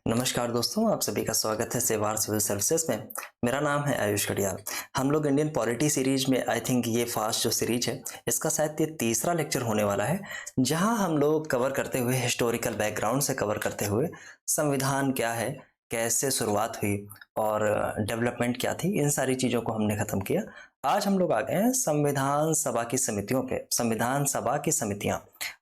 नमस्कार दोस्तों, आप सभी का स्वागत है सेवार सिविल सर्विसेज में। मेरा नाम है आयुष कटियाल। हम लोग इंडियन पॉलिटी सीरीज में आई थिंक ये फास्ट जो सीरीज है इसका शायद ये तीसरा लेक्चर होने वाला है, जहां हम लोग कवर करते हुए हिस्टोरिकल बैकग्राउंड से कवर करते हुए संविधान क्या है, कैसे शुरुआत हुई और डेवलपमेंट क्या थी, इन सारी चीज़ों को हमने ख़त्म किया। आज हम लोग आ गए हैं संविधान सभा की समितियों पे। संविधान सभा की समितियां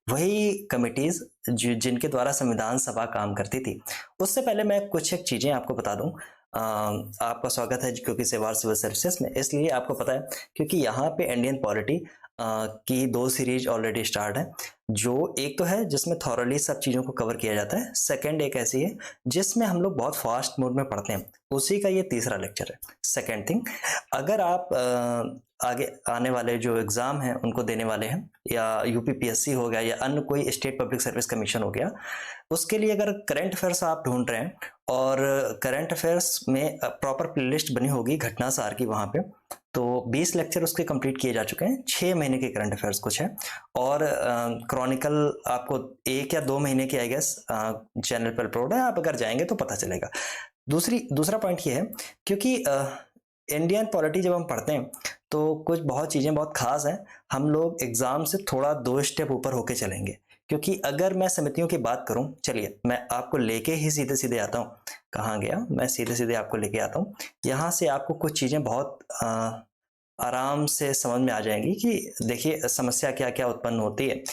वही कमिटीज जिनके द्वारा संविधान सभा काम करती थी। उससे पहले मैं कुछ एक चीज़ें आपको बता दूं। आपका स्वागत है क्योंकि सेवार सिविल सर्विसेज में, इसलिए आपको पता है क्योंकि यहाँ पे इंडियन पॉलिटी की दो सीरीज ऑलरेडी स्टार्ट है। जो एक तो है जिसमें थॉरली सब चीज़ों को कवर किया जाता है, सेकंड एक ऐसी है जिसमें हम लोग बहुत फास्ट मोड में पढ़ते हैं, उसी का ये तीसरा लेक्चर है। सेकंड थिंग, अगर आप आगे आने वाले जो एग्ज़ाम हैं उनको देने वाले हैं, या यूपीपीएससी हो गया या अन्य कोई स्टेट पब्लिक सर्विस कमीशन हो गया, उसके लिए अगर करंट अफेयर्स आप ढूंढ रहे हैं और करंट अफेयर्स में प्रॉपर प्लेलिस्ट बनी होगी घटना सार की, वहाँ पे तो 20 लेक्चर उसके कंप्लीट किए जा चुके हैं। 6 महीने के करंट अफेयर्स कुछ है, और क्रॉनिकल आपको 1 या 2 महीने की आई गेस चैनल पर अपलोड है, आप अगर जाएंगे तो पता चलेगा। दूसरा पॉइंट ये है, क्योंकि इंडियन पॉलिटी जब हम पढ़ते हैं तो कुछ बहुत चीज़ें बहुत खास हैं। हम लोग एग्ज़ाम से थोड़ा 2 स्टेप ऊपर होके चलेंगे, क्योंकि अगर मैं समितियों की बात करूं, चलिए मैं आपको लेके ही सीधे सीधे आता हूं। कहाँ गया, मैं सीधे सीधे आपको लेके आता हूं। यहाँ से आपको कुछ चीज़ें बहुत आराम से समझ में आ जाएंगी कि देखिए समस्या क्या क्या उत्पन्न होती है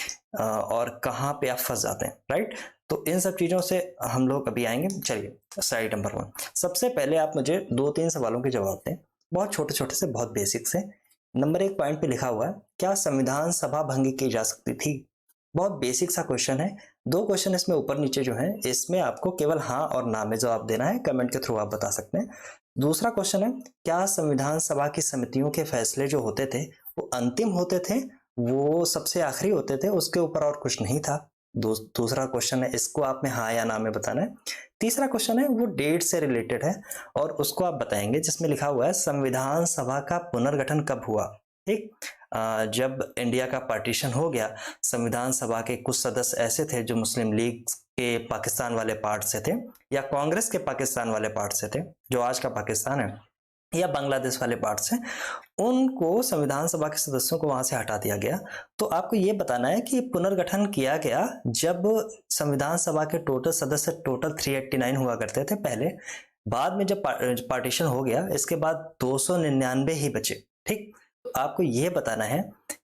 और कहाँ पे आप फंस जाते हैं, राइट। तो इन सब चीज़ों से हम लोग अभी आएंगे। चलिए स्लाइड नंबर 1। सबसे पहले आप मुझे 2-3 सवालों के जवाब दें, बहुत छोटे छोटे से, बहुत बेसिक से। नंबर 1 पॉइंट पे लिखा हुआ है, क्या संविधान सभा भंग की जा सकती थी? बहुत बेसिक सा क्वेश्चन है। 2 क्वेश्चन इसमें ऊपर नीचे जो है, इसमें आपको केवल हाँ और ना में जवाब देना है, कमेंट के थ्रू आप बता सकते हैं। दूसरा क्वेश्चन है, क्या संविधान सभा की समितियों के फैसले जो होते थे वो अंतिम होते थे, वो सबसे आखिरी होते थे, उसके ऊपर और कुछ नहीं था? दूसरा क्वेश्चन है, इसको आपने हाँ या ना में बताना है। तीसरा क्वेश्चन है, वो डेट से रिलेटेड है और उसको आप बताएंगे, जिसमें लिखा हुआ है संविधान सभा का पुनर्गठन कब हुआ। ठीक, जब इंडिया का पार्टीशन हो गया, संविधान सभा के कुछ सदस्य ऐसे थे जो मुस्लिम लीग के पाकिस्तान वाले पार्ट से थे, या कांग्रेस के पाकिस्तान वाले पार्ट से थे, जो आज का पाकिस्तान है, या बांग्लादेश वाले पार्ट से, उनको संविधान सभा के सदस्यों को वहां से हटा दिया गया। तो आपको ये बताना है कि पुनर्गठन किया गया जब संविधान सभा के टोटल सदस्य टोटल 389 हुआ करते थे पहले। बाद में जब पार्टीशन हो गया, इसके बाद 299 ही बचे। ठीक, तो आपको ये बताना है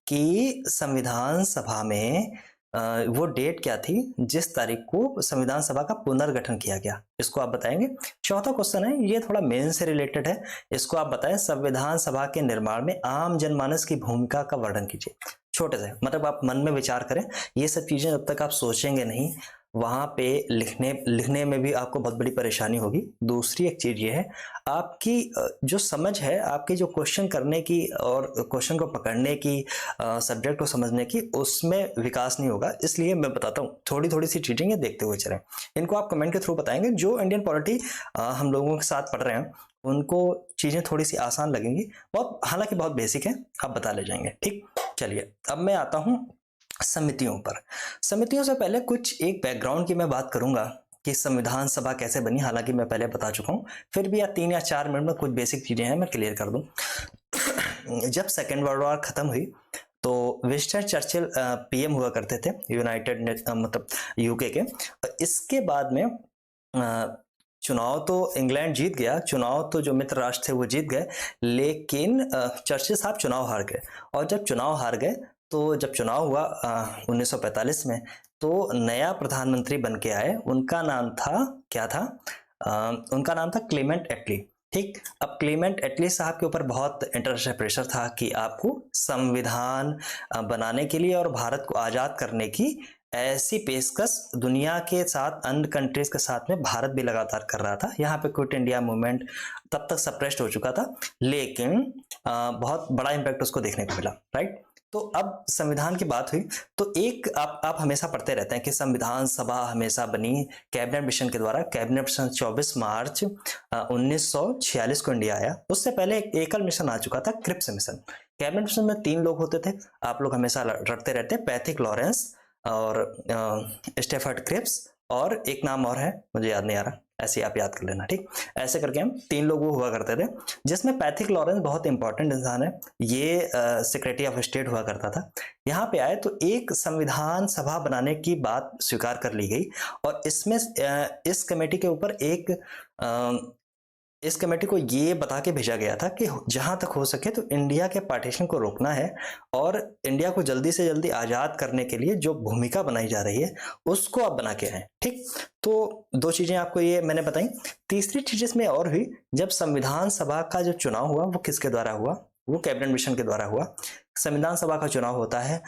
कि संविधान सभा में वो डेट क्या थी जिस तारीख को संविधान सभा का पुनर्गठन किया गया, इसको आप बताएंगे। चौथा क्वेश्चन है, ये थोड़ा मेन से रिलेटेड है, इसको आप बताएं, संविधान सभा के निर्माण में आम जनमानस की भूमिका का वर्णन कीजिए। छोटे से, मतलब आप मन में विचार करें, ये सब चीजें जब तक आप सोचेंगे नहीं, वहां पे लिखने में भी आपको बहुत बड़ी परेशानी होगी। दूसरी एक चीज ये है, आपकी जो समझ है, आपकी जो क्वेश्चन करने की और क्वेश्चन को पकड़ने की, सब्जेक्ट को समझने की, उसमें विकास नहीं होगा। इसलिए मैं बताता हूँ, थोड़ी थोड़ी सी चीजें ये देखते हुए चलें। इनको आप कमेंट के थ्रू बताएंगे। जो इंडियन पॉलिटी हम लोगों के साथ पढ़ रहे हैं उनको चीजें थोड़ी सी आसान लगेंगी, बहुत, हालांकि बहुत बेसिक है, आप बता ले जाएंगे। ठीक, चलिए अब मैं आता हूँ समितियों पर। समितियों से पहले कुछ एक बैकग्राउंड की मैं बात करूंगा कि संविधान सभा कैसे बनी, हालांकि मैं पहले बता चुका हूं, फिर भी 3 या 4 मिनट में कुछ बेसिक चीजें हैं मैं क्लियर कर दूं। जब सेकेंड वर्ल्ड वॉर खत्म हुई तो विंस्टन चर्चिल पीएम हुआ करते थे यूनाइटेड मतलब यूके के। इसके बाद में चुनाव तो इंग्लैंड जीत गया, चुनाव तो जो मित्र राष्ट्र थे वो जीत गए, लेकिन चर्चिल साहब चुनाव हार गए। और जब चुनाव हार गए, तो जब चुनाव हुआ 1945 में, तो नया प्रधानमंत्री बन के आए, उनका नाम था, क्या था, उनका नाम था क्लेमेंट एटली। ठीक, अब क्लेमेंट एटली साहब के ऊपर बहुत इंटरनेशनल प्रेशर था कि आपको संविधान बनाने के लिए और भारत को आजाद करने की ऐसी पेशकश दुनिया के साथ, अन्य कंट्रीज के साथ में भारत भी लगातार कर रहा था। यहाँ पे क्विट इंडिया मूवमेंट तब तक सप्रेस्ड हो चुका था, लेकिन बहुत बड़ा इंपैक्ट उसको देखने को मिला, राइट। तो अब संविधान की बात हुई तो एक आप हमेशा पढ़ते रहते हैं कि संविधान सभा हमेशा बनी कैबिनेट मिशन के द्वारा। कैबिनेट मिशन 24 मार्च 1946 को इंडिया आया। उससे पहले एक एकल मिशन आ चुका था, क्रिप्स मिशन। कैबिनेट मिशन में 3 लोग होते थे, आप लोग हमेशा रटते रहते हैं, पैथिक लॉरेंस और स्टेफर्ड क्रिप्स, और एक नाम और है मुझे याद नहीं आ रहा, ऐसे आप याद कर लेना, ठीक। ऐसे करके हम 3 लोग वो हुआ करते थे, जिसमें पैथिक लॉरेंस बहुत इंपॉर्टेंट इंसान है, ये सेक्रेटरी ऑफ स्टेट हुआ करता था। यहाँ पे आए तो एक संविधान सभा बनाने की बात स्वीकार कर ली गई, और इसमें इस कमेटी के ऊपर इस कमेटी को ये बता के भेजा गया था कि जहां तक हो सके तो इंडिया के पार्टीशन को रोकना है, और इंडिया को जल्दी से जल्दी आजाद करने के लिए जो भूमिका बनाई जा रही है उसको आप बना के आए, ठीक। तो 2 चीजें आपको ये मैंने बताई। तीसरी चीज इसमें और हुई, जब संविधान सभा का जो चुनाव हुआ वो किसके द्वारा हुआ, वो कैबिनेट मिशन के द्वारा हुआ। संविधान सभा का चुनाव होता है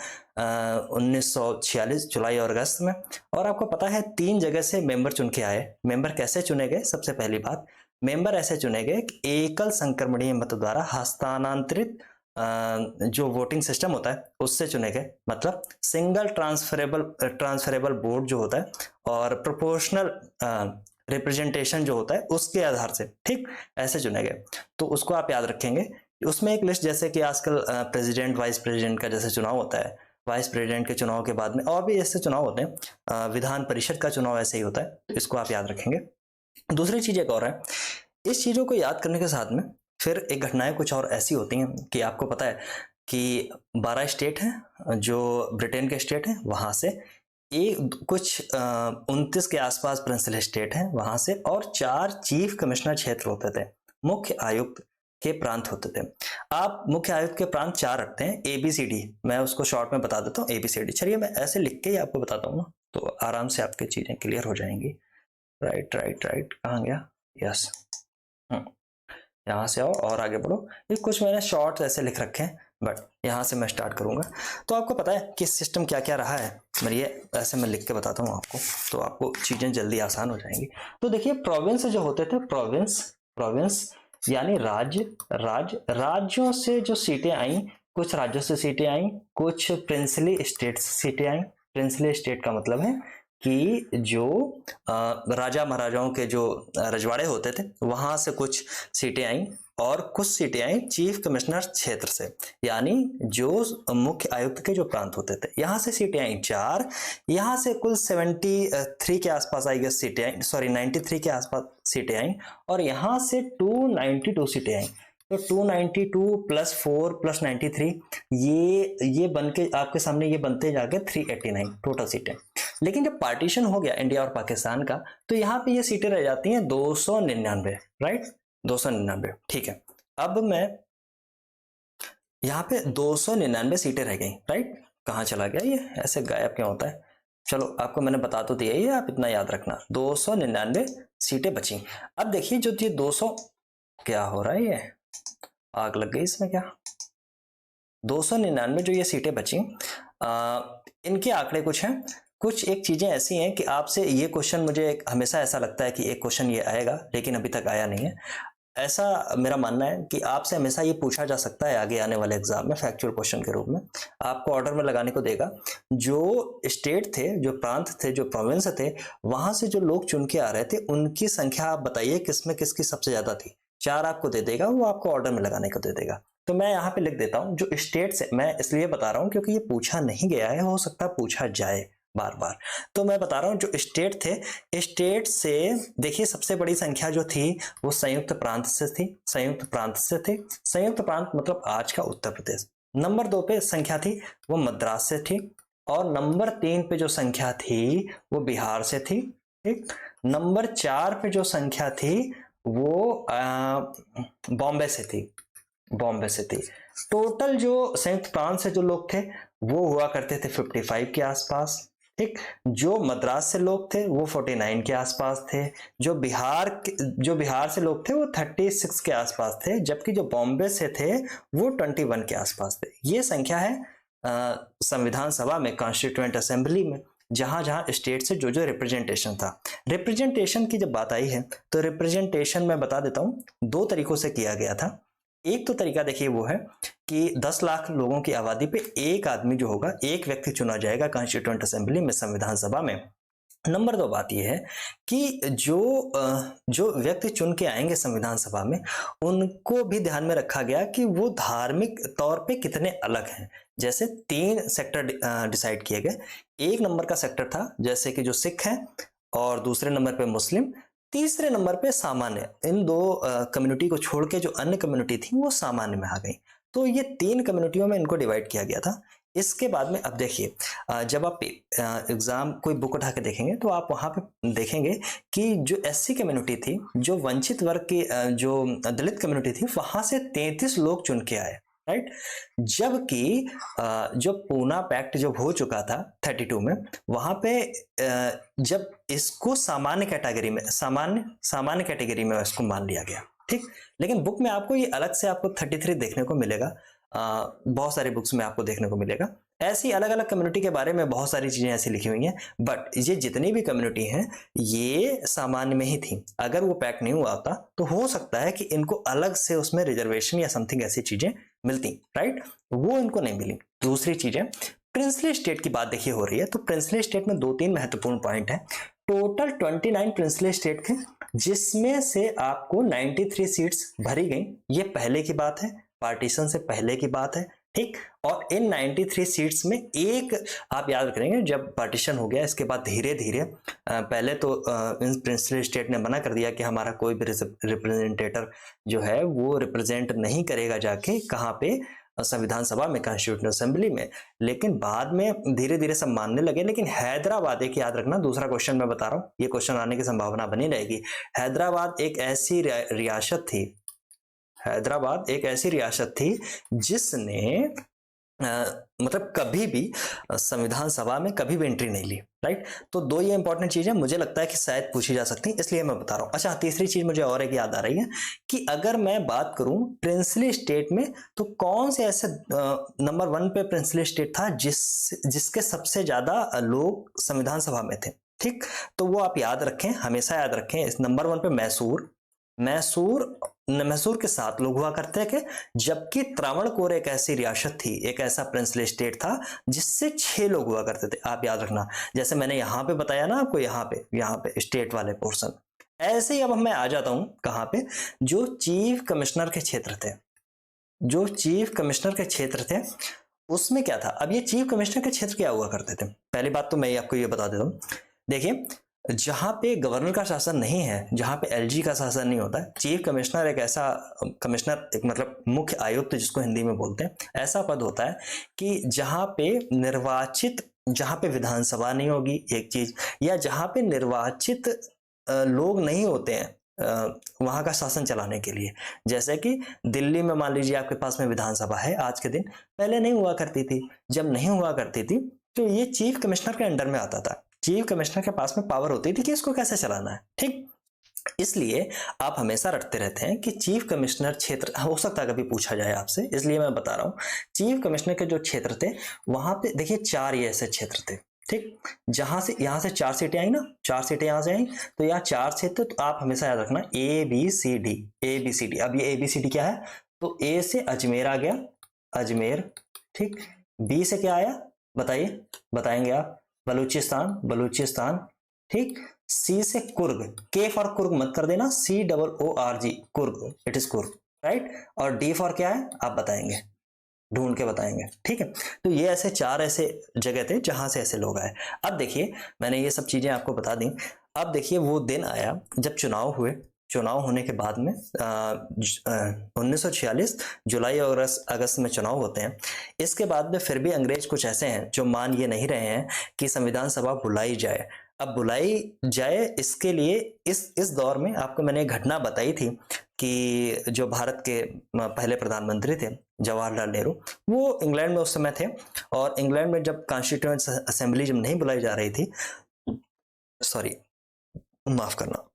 1946 जुलाई और अगस्त में, और आपको पता है 3 जगह से मेंबर चुन के आए। मेंबर कैसे चुने गए, सबसे पहली बात, मेंबर ऐसे चुने गए कि एकल संक्रमणीय मत द्वारा हस्तांतरित जो वोटिंग सिस्टम होता है उससे चुने गए, मतलब सिंगल ट्रांसफरेबल वोट जो होता है, और प्रोपोर्शनल रिप्रेजेंटेशन जो होता है उसके आधार से, ठीक, ऐसे चुने गए। तो उसको आप याद रखेंगे। उसमें एक लिस्ट, जैसे कि आजकल प्रेसिडेंट वाइस प्रेसिडेंट का जैसे चुनाव होता है, वाइस प्रेसिडेंट के चुनाव के बाद में और भी ऐसे चुनाव होते हैं, विधान परिषद का चुनाव ऐसे ही होता है, इसको आप याद रखेंगे। दूसरी चीज एक और है, इस चीजों को याद करने के साथ में फिर एक घटनाएं कुछ और ऐसी होती हैं कि आपको पता है कि 12 स्टेट हैं जो ब्रिटेन के स्टेट हैं, वहां से एक कुछ 29 के आसपास प्रिंसिपल स्टेट हैं वहां से, और 4 चीफ कमिश्नर क्षेत्र होते थे, मुख्य आयुक्त के प्रांत होते थे। आप मुख्य आयुक्त के प्रांत 4 रखते हैं, ABCD, मैं उसको शॉर्ट में बता देता हूँ, ABCD। चलिए मैं ऐसे लिख के ही आपको बताता हूँ ना, तो आराम से आपकी चीजें क्लियर हो जाएंगी। राइट राइट राइट, कहाँ गया, यस, यहाँ से आओ और आगे बढ़ो। ये कुछ मैंने शॉर्ट ऐसे लिख रखे हैं, बट यहाँ से मैं स्टार्ट करूंगा। तो आपको पता है कि सिस्टम क्या क्या रहा है, मैं ये ऐसे मैं लिख के बताता हूँ आपको, तो आपको चीजें जल्दी आसान हो जाएंगी। तो देखिए, प्रोविंस जो होते थे, प्रोविंस यानी राज्यों से जो सीटें आई, कुछ राज्यों से सीटें आई, कुछ प्रिंसली स्टेट से सीटें आई। प्रिंसली स्टेट का मतलब है कि जो राजा महाराजाओं के जो रजवाड़े होते थे वहां से कुछ सीटें आई, और कुछ सीटें आई चीफ कमिश्नर क्षेत्र से, यानी जो मुख्य आयुक्त के जो प्रांत होते थे, यहां से सीटें आई 4। यहां से कुल 73 के आसपास आई गई सीटें आई, सॉरी 93 के आसपास सीटें आई, और यहां से 292 सीटें आई। तो 292 प्लस 4 प्लस 93, ये बन के आपके सामने ये बनते जाके 389 टोटल सीटें। लेकिन जब पार्टीशन हो गया इंडिया और पाकिस्तान का, तो यहाँ पे ये सीटें रह जाती हैं 299, राइट, 299, ठीक है। अब मैं यहाँ पे 299 सीटें रह गई, राइट, कहाँ चला गया ये, ऐसे गायब क्यों होता है। चलो आपको मैंने बता तो दिया, ये आप इतना याद रखना, 299 सीटें बची। अब देखिए जो ये 200, क्या हो रहा है, ये आग लग गई इसमें क्या, 299 जो ये सीटें बची, इनके आंकड़े कुछ हैं, कुछ एक चीजें ऐसी हैं कि आपसे ये क्वेश्चन, मुझे हमेशा ऐसा लगता है कि एक क्वेश्चन ये आएगा, लेकिन अभी तक आया नहीं है। ऐसा मेरा मानना है कि आपसे हमेशा ये पूछा जा सकता है आगे आने वाले एग्जाम में, फैक्चुअल क्वेश्चन के रूप में आपको ऑर्डर में लगाने को देगा। जो स्टेट थे, जो प्रांत थे, जो प्रोविंस थे, वहां से जो लोग चुन के आ रहे थे, उनकी संख्या आप बताइए किसमें किसकी सबसे ज्यादा थी। 4 आपको दे देगा, वो आपको ऑर्डर में लगाने को दे देगा। तो मैं यहाँ पे लिख देता हूँ जो स्टेट से, मैं इसलिए बता रहा हूँ क्योंकि ये पूछा नहीं गया है, हो सकता है पूछा जाए बार बार। तो मैं बता रहा हूं जो स्टेट थे, स्टेट से देखिए सबसे बड़ी संख्या जो थी वो संयुक्त प्रांत से थी, संयुक्त प्रांत से थे। संयुक्त प्रांत मतलब आज का उत्तर प्रदेश। नंबर 2 पे संख्या थी वो मद्रास से थी, और नंबर 3 पे जो संख्या थी वो बिहार से थी, ठीक। नंबर 4 पे जो संख्या थी वो बॉम्बे से थी, बॉम्बे से थी। टोटल जो संयुक्त प्रांत से जो लोग थे वो हुआ करते थे 55 के आसपास, ठीक। जो मद्रास से लोग थे वो 49 के आसपास थे, जो बिहार से लोग थे वो 36 के आसपास थे, जबकि जो बॉम्बे से थे वो 21 के आसपास थे। ये संख्या है संविधान सभा में, कॉन्स्टिट्यूएंट असेंबली में, जहां जहां स्टेट से जो जो रिप्रेजेंटेशन था। रिप्रेजेंटेशन की जब बात आई है तो रिप्रेजेंटेशन मैं बता देता हूं 2 तरीकों से किया गया था। एक तो तरीका देखिए वो है कि 10 लाख लोगों की आबादी पे एक आदमी जो होगा, एक व्यक्ति चुना जाएगा कॉन्स्टिट्यूएंट असेंबली में, संविधान सभा में। नंबर 2 बात यह है कि जो व्यक्ति चुन के आएंगे संविधान सभा में, उनको भी ध्यान में रखा गया कि वो धार्मिक तौर पे कितने अलग हैं। जैसे 3 सेक्टर डिसाइड किए गए। 1 नंबर का सेक्टर था जैसे कि जो सिख हैं, और दूसरे नंबर पे मुस्लिम, तीसरे नंबर पे सामान्य। इन दो कम्युनिटी को छोड़ के जो अन्य कम्युनिटी थी वो सामान्य में आ गई। तो ये 3 कम्युनिटियों में इनको डिवाइड किया गया था। इसके बाद में अब देखिए, जब आप एग्जाम कोई बुक उठा के देखेंगे तो आप वहां पे देखेंगे कि जो एससी कम्युनिटी थी, जो वंचित वर्ग की जो दलित कम्युनिटी थी, वहां से 33 लोग चुन के आए, राइट। जबकि जो पूना पैक्ट जब हो चुका था 32 में, वहां पे जब इसको सामान्य कैटेगरी में सामान्य कैटेगरी में इसको मान लिया गया, ठीक। लेकिन बुक में आपको ये अलग से आपको 33 देखने को मिलेगा। बहुत सारी बुक्स में आपको देखने को मिलेगा। ऐसी अलग अलग कम्युनिटी के बारे में बहुत सारी चीजें ऐसी लिखी हुई हैं, बट ये जितनी भी कम्युनिटी हैं ये सामान्य में ही थी। अगर वो पैक्ट नहीं हुआ होता तो हो सकता है कि इनको अलग से उसमें रिजर्वेशन या समथिंग ऐसी चीजें मिलती, राइट। वो इनको नहीं मिली। दूसरी चीजें, प्रिंसली स्टेट की बात देखिए हो रही है, तो प्रिंसली स्टेट में 2-3 महत्वपूर्ण पॉइंट है। टोटल 29 प्रिंसली स्टेट थे, जिसमें से आपको 93 सीट्स भरी गई। ये पहले की बात है, पार्टीशन से पहले की बात है, ठीक। और इन 93 सीट्स में एक आप याद रखेंगे, जब पार्टीशन हो गया इसके बाद धीरे धीरे पहले तो इन प्रिंसली स्टेट ने मना कर दिया कि हमारा कोई भी रिप्रेजेंटेटर जो है वो रिप्रेजेंट नहीं करेगा जाके कहाँ पे, संविधान सभा में, कॉन्स्टिट्यूशनल असेंबली में। लेकिन बाद में धीरे धीरे सब मानने लगे। लेकिन हैदराबाद, एक याद रखना, दूसरा क्वेश्चन मैं बता रहा हूँ, ये क्वेश्चन आने की संभावना बनी रहेगी। हैदराबाद एक ऐसी रियासत थी, हैदराबाद एक ऐसी रियासत थी जिसने मतलब कभी भी संविधान सभा में कभी भी एंट्री नहीं ली, राइट। तो दो ये इंपॉर्टेंट चीजें मुझे लगता है कि शायद पूछी जा सकती हैं, इसलिए मैं बता रहा हूं। अच्छा, तीसरी चीज मुझे और एक याद आ रही है कि अगर मैं बात करूं प्रिंसली स्टेट में, तो कौन से ऐसे नंबर 1 पे प्रिंसली स्टेट था जिसके सबसे ज्यादा लोग संविधान सभा में थे, ठीक। तो वो आप याद रखें, हमेशा याद रखें। इस नंबर 1 पे मैसूर के 7 लोग हुआ करते थे, जबकि त्रावणकोर एक ऐसी रियासत थी, एक ऐसा प्रिंसली स्टेट था जिससे 6 लोग हुआ करते थे। आप याद रखना, जैसे मैंने यहां पे बताया ना आपको, यहाँ पे स्टेट वाले पोर्शन। ऐसे ही अब मैं आ जाता हूं कहां पे, जो चीफ कमिश्नर के क्षेत्र थे, जो चीफ कमिश्नर के क्षेत्र थे उसमें क्या था। अब ये चीफ कमिश्नर के क्षेत्र क्या हुआ करते थे, पहली बात तो मैं आपको ये बता देता हूं। देखिए, जहां पे गवर्नर का शासन नहीं है, जहां पे एलजी का शासन नहीं होता है, चीफ कमिश्नर एक ऐसा कमिश्नर, एक मतलब मुख्य आयुक्त जिसको हिंदी में बोलते हैं, ऐसा पद होता है कि जहां पे विधानसभा नहीं होगी एक चीज, या जहां पे निर्वाचित लोग नहीं होते हैं वहां का शासन चलाने के लिए। जैसे कि दिल्ली में मान लीजिए आपके पास में विधानसभा है आज के दिन, पहले नहीं हुआ करती थी। जब नहीं हुआ करती थी तो ये चीफ कमिश्नर के अंडर में आता था। चीफ कमिश्नर के पास में पावर होती थी कि इसको कैसे चलाना है, ठीक। इसलिए आप हमेशा रटते रहते हैं कि चीफ कमिश्नर क्षेत्र, हो सकता है कभी पूछा जाए आपसे, इसलिए मैं बता रहा हूं। चीफ कमिश्नर के जो क्षेत्र थे वहां पे देखिए 4 ये ऐसे क्षेत्र थे, ठीक। जहां से यहां से 4 सीटें आई ना, 4 सीटें यहां से आई, तो यहाँ 4 क्षेत्र, तो आप हमेशा याद रखना A B C D, A B C D. अब ये ए बी सी डी क्या है, तो ए से अजमेर आ गया, अजमेर, ठीक। बी से क्या आया बताइए, बताएंगे आप, बलूचिस्तान, ठीक। सी से कुर्ग, के फॉर कुर्ग मत कर देना, COORG, Coorg, it is Coorg, right. और डी फॉर क्या है आप बताएंगे, ढूंढ के बताएंगे, ठीक है। तो ये ऐसे 4 ऐसे जगह थे जहां से ऐसे लोग आए। अब देखिए, मैंने ये सब चीजें आपको बता दी। अब देखिए वो दिन आया जब चुनाव हुए। चुनाव होने के बाद में 1946 जुलाई और अगस्त में चुनाव होते हैं। इसके बाद में फिर भी अंग्रेज कुछ ऐसे हैं जो मान ये नहीं रहे हैं कि संविधान सभा बुलाई जाए। अब बुलाई जाए इसके लिए इस दौर में आपको मैंने एक घटना बताई थी कि जो भारत के पहले प्रधानमंत्री थे जवाहरलाल नेहरू, वो इंग्लैंड में उस समय थे। और इंग्लैंड में जब कॉन्स्टिट्यूएंट असेंबली जब नहीं बुलाई जा रही थी, सॉरी माफ करना,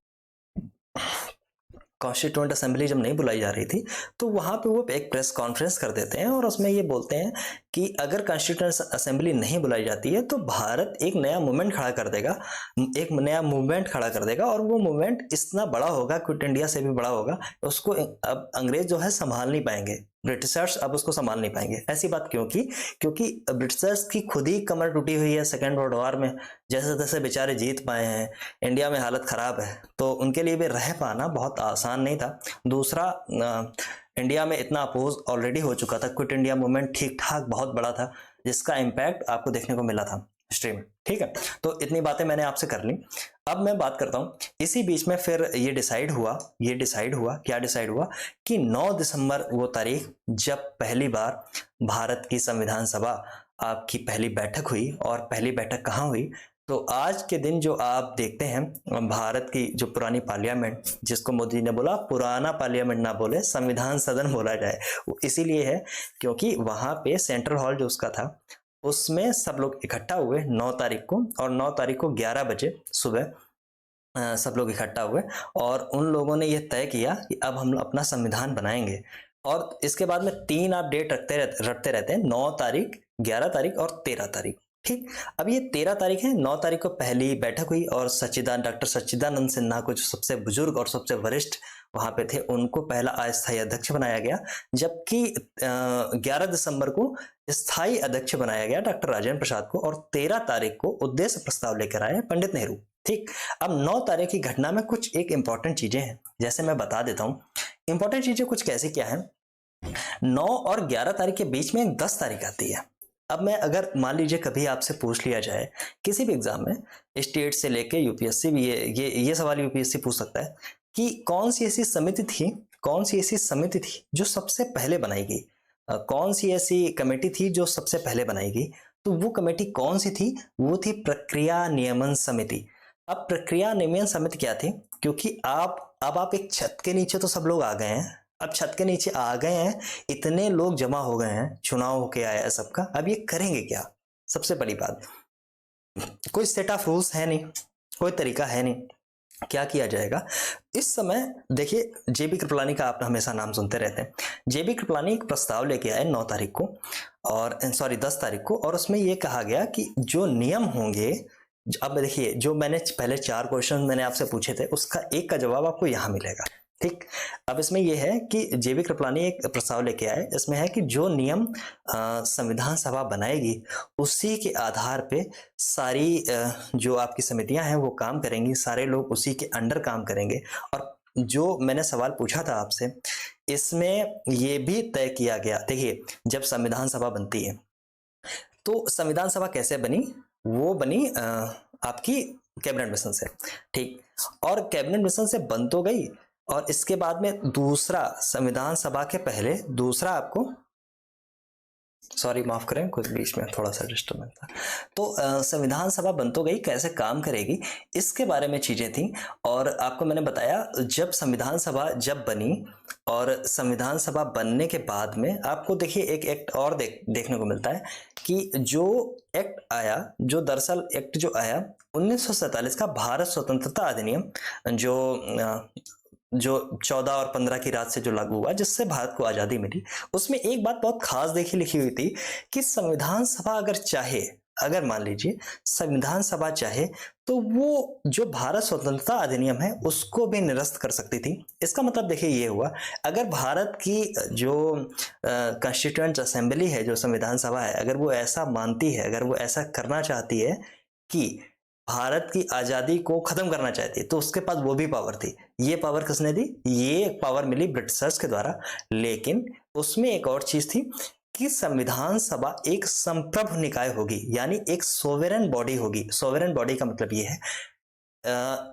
कॉन्स्टिट्यूएंट असेंबली जब नहीं बुलाई जा रही थी, तो वहां पे वो एक प्रेस कॉन्फ्रेंस कर देते हैं और उसमें ये बोलते हैं कि अगर कॉन्स्टिट्यूएंट असेंबली नहीं बुलाई जाती है तो भारत एक नया मूवमेंट खड़ा कर देगा, और वो मूवमेंट इतना बड़ा होगा, क्विट इंडिया से भी बड़ा होगा, उसको अब अंग्रेज जो है संभाल नहीं पाएंगे, ब्रिटिशर्स अब उसको संभाल नहीं पाएंगे। ऐसी बात क्यों की, क्योंकि ब्रिटिशर्स की खुद ही कमर टूटी हुई है सेकेंड वर्ल्ड वॉर में, जैसे तैसे बेचारे जीत पाए हैं, इंडिया में हालत खराब है, तो उनके लिए भी रह पाना बहुत आसान नहीं था। दूसरा, इंडिया में इतना अपोज ऑलरेडी हो चुका था, क्विट इंडिया मूवमेंट ठीक ठाक बहुत बड़ा था, जिसका इम्पैक्ट आपको देखने को मिला था हिस्ट्री में, ठीक है। तो इतनी बातें मैंने आपसे कर ली। अब मैं बात करता हूँ, इसी बीच में फिर ये डिसाइड हुआ, क्या डिसाइड हुआ कि 9 दिसंबर वो तारीख जब पहली बार भारत की संविधान सभा आपकी पहली बैठक हुई, और पहली बैठक कहाँ हुई, तो आज के दिन जो आप देखते हैं भारत की जो पुरानी पार्लियामेंट, जिसको मोदी जी ने बोला पुराना पार्लियामेंट ना बोले संविधान सदन बोला जाए, वो इसीलिए है क्योंकि वहां पे सेंट्रल हॉल जो उसका था उसमें सब लोग इकट्ठा हुए 9 तारीख को, और 9 तारीख को 11 बजे सुबह सब लोग इकट्ठा हुए और उन लोगों ने यह तय किया कि अब हम अपना संविधान बनाएंगे। और इसके बाद में 3 आप डेट रखते रहते हैं, 9 तारीख, 11 तारीख और 13 तारीख। ठीक, अब ये 13 तारीख है, 9 तारीख को पहली बैठक हुई और डॉक्टर सच्चिदानंद सिन्हा को जो सबसे बुजुर्ग और सबसे वरिष्ठ वहां पे थे, उनको पहला अस्थायी अध्यक्ष बनाया गया, जबकि 11 दिसंबर को स्थायी अध्यक्ष बनाया गया डॉक्टर राजेंद्र प्रसाद को, और 13 तारीख को उद्देश्य प्रस्ताव लेकर आए पंडित नेहरू। ठीक, अब 9 तारीख की घटना में कुछ एक इंपॉर्टेंट चीजें हैं, जैसे मैं बता देता हूं। इंपॉर्टेंट चीजें कुछ कैसे क्या है, 9 और 11 तारीख के बीच में एक 10 तारीख आती है। अब मैं अगर मान लीजिए कभी आपसे पूछ लिया जाए किसी भी एग्जाम में, स्टेट से लेके यूपीएससी भी, ये सवाल यूपीएससी पूछ सकता है कि कौन सी ऐसी समिति थी जो सबसे पहले बनाई गई, कौन सी ऐसी कमेटी थी जो सबसे पहले बनाई गई, तो वो कमेटी कौन सी थी, वो थी प्रक्रिया नियमन समिति। अब प्रक्रिया नियमन समिति क्या थी, क्योंकि अब आप एक छत के नीचे तो सब लोग आ गए हैं, अब छत के नीचे आ गए हैं, इतने लोग जमा हो गए हैं, चुनाव होके आया है सबका, अब ये करेंगे क्या, सबसे बड़ी बात, कोई सेट ऑफ रूल्स है नहीं, कोई तरीका है नहीं, क्या किया जाएगा। इस समय देखिए जेबी कृपलानी का आप हमेशा नाम सुनते रहते हैं, जेबी कृपलानी एक प्रस्ताव लेके आए 9 तारीख को, और सॉरी 10 तारीख को, और उसमें यह कहा गया कि जो नियम होंगे, अब देखिए जो मैंने पहले 4 क्वेश्चन मैंने आपसे पूछे थे, उसका एक का जवाब आपको यहां मिलेगा। ठीक, अब इसमें यह है कि जेबी कृपलानी एक प्रस्ताव लेके आए, इसमें है कि जो नियम संविधान सभा बनाएगी उसी के आधार पे सारी जो आपकी समितियां हैं वो काम करेंगी, सारे लोग उसी के अंडर काम करेंगे। और जो मैंने सवाल पूछा था आपसे, इसमें यह भी तय किया गया, देखिए जब संविधान सभा बनती है तो संविधान सभा कैसे बनी, वो बनी आपकी कैबिनेट मिशन से। ठीक, और कैबिनेट मिशन से बन तो गई, और इसके बाद में दूसरा संविधान सभा के पहले दूसरा आपको, सॉरी माफ करें कुछ बीच में थोड़ा सा डिस्टर्बेंस था, तो संविधान सभा बन तो गई, कैसे काम करेगी इसके बारे में चीजें थी। और आपको मैंने बताया जब संविधान सभा जब बनी, और संविधान सभा बनने के बाद में आपको देखिए एक एक्ट और देखने को मिलता है कि जो एक्ट आया, जो दरअसल एक्ट जो आया 1947 का भारत स्वतंत्रता अधिनियम, जो 14 और 15 की रात से जो लागू हुआ, जिससे भारत को आजादी मिली, उसमें एक बात बहुत खास देखी लिखी हुई थी कि संविधान सभा अगर चाहे, अगर मान लीजिए संविधान सभा चाहे तो वो जो भारत स्वतंत्रता अधिनियम है उसको भी निरस्त कर सकती थी। इसका मतलब देखिए ये हुआ, अगर भारत की जो कॉन्स्टिट्यूएंट असेंबली है, जो संविधान सभा है, अगर वो ऐसा मानती है, अगर वो ऐसा करना चाहती है कि भारत की आजादी को खत्म करना चाहती है, तो उसके पास वो भी पावर थी। ये पावर किसने दी, ये पावर मिली ब्रिटिशर्स के द्वारा। लेकिन उसमें एक और चीज थी कि संविधान सभा एक संप्रभु निकाय होगी, यानी एक सोवेरेन बॉडी होगी। सोवेरेन बॉडी का मतलब ये है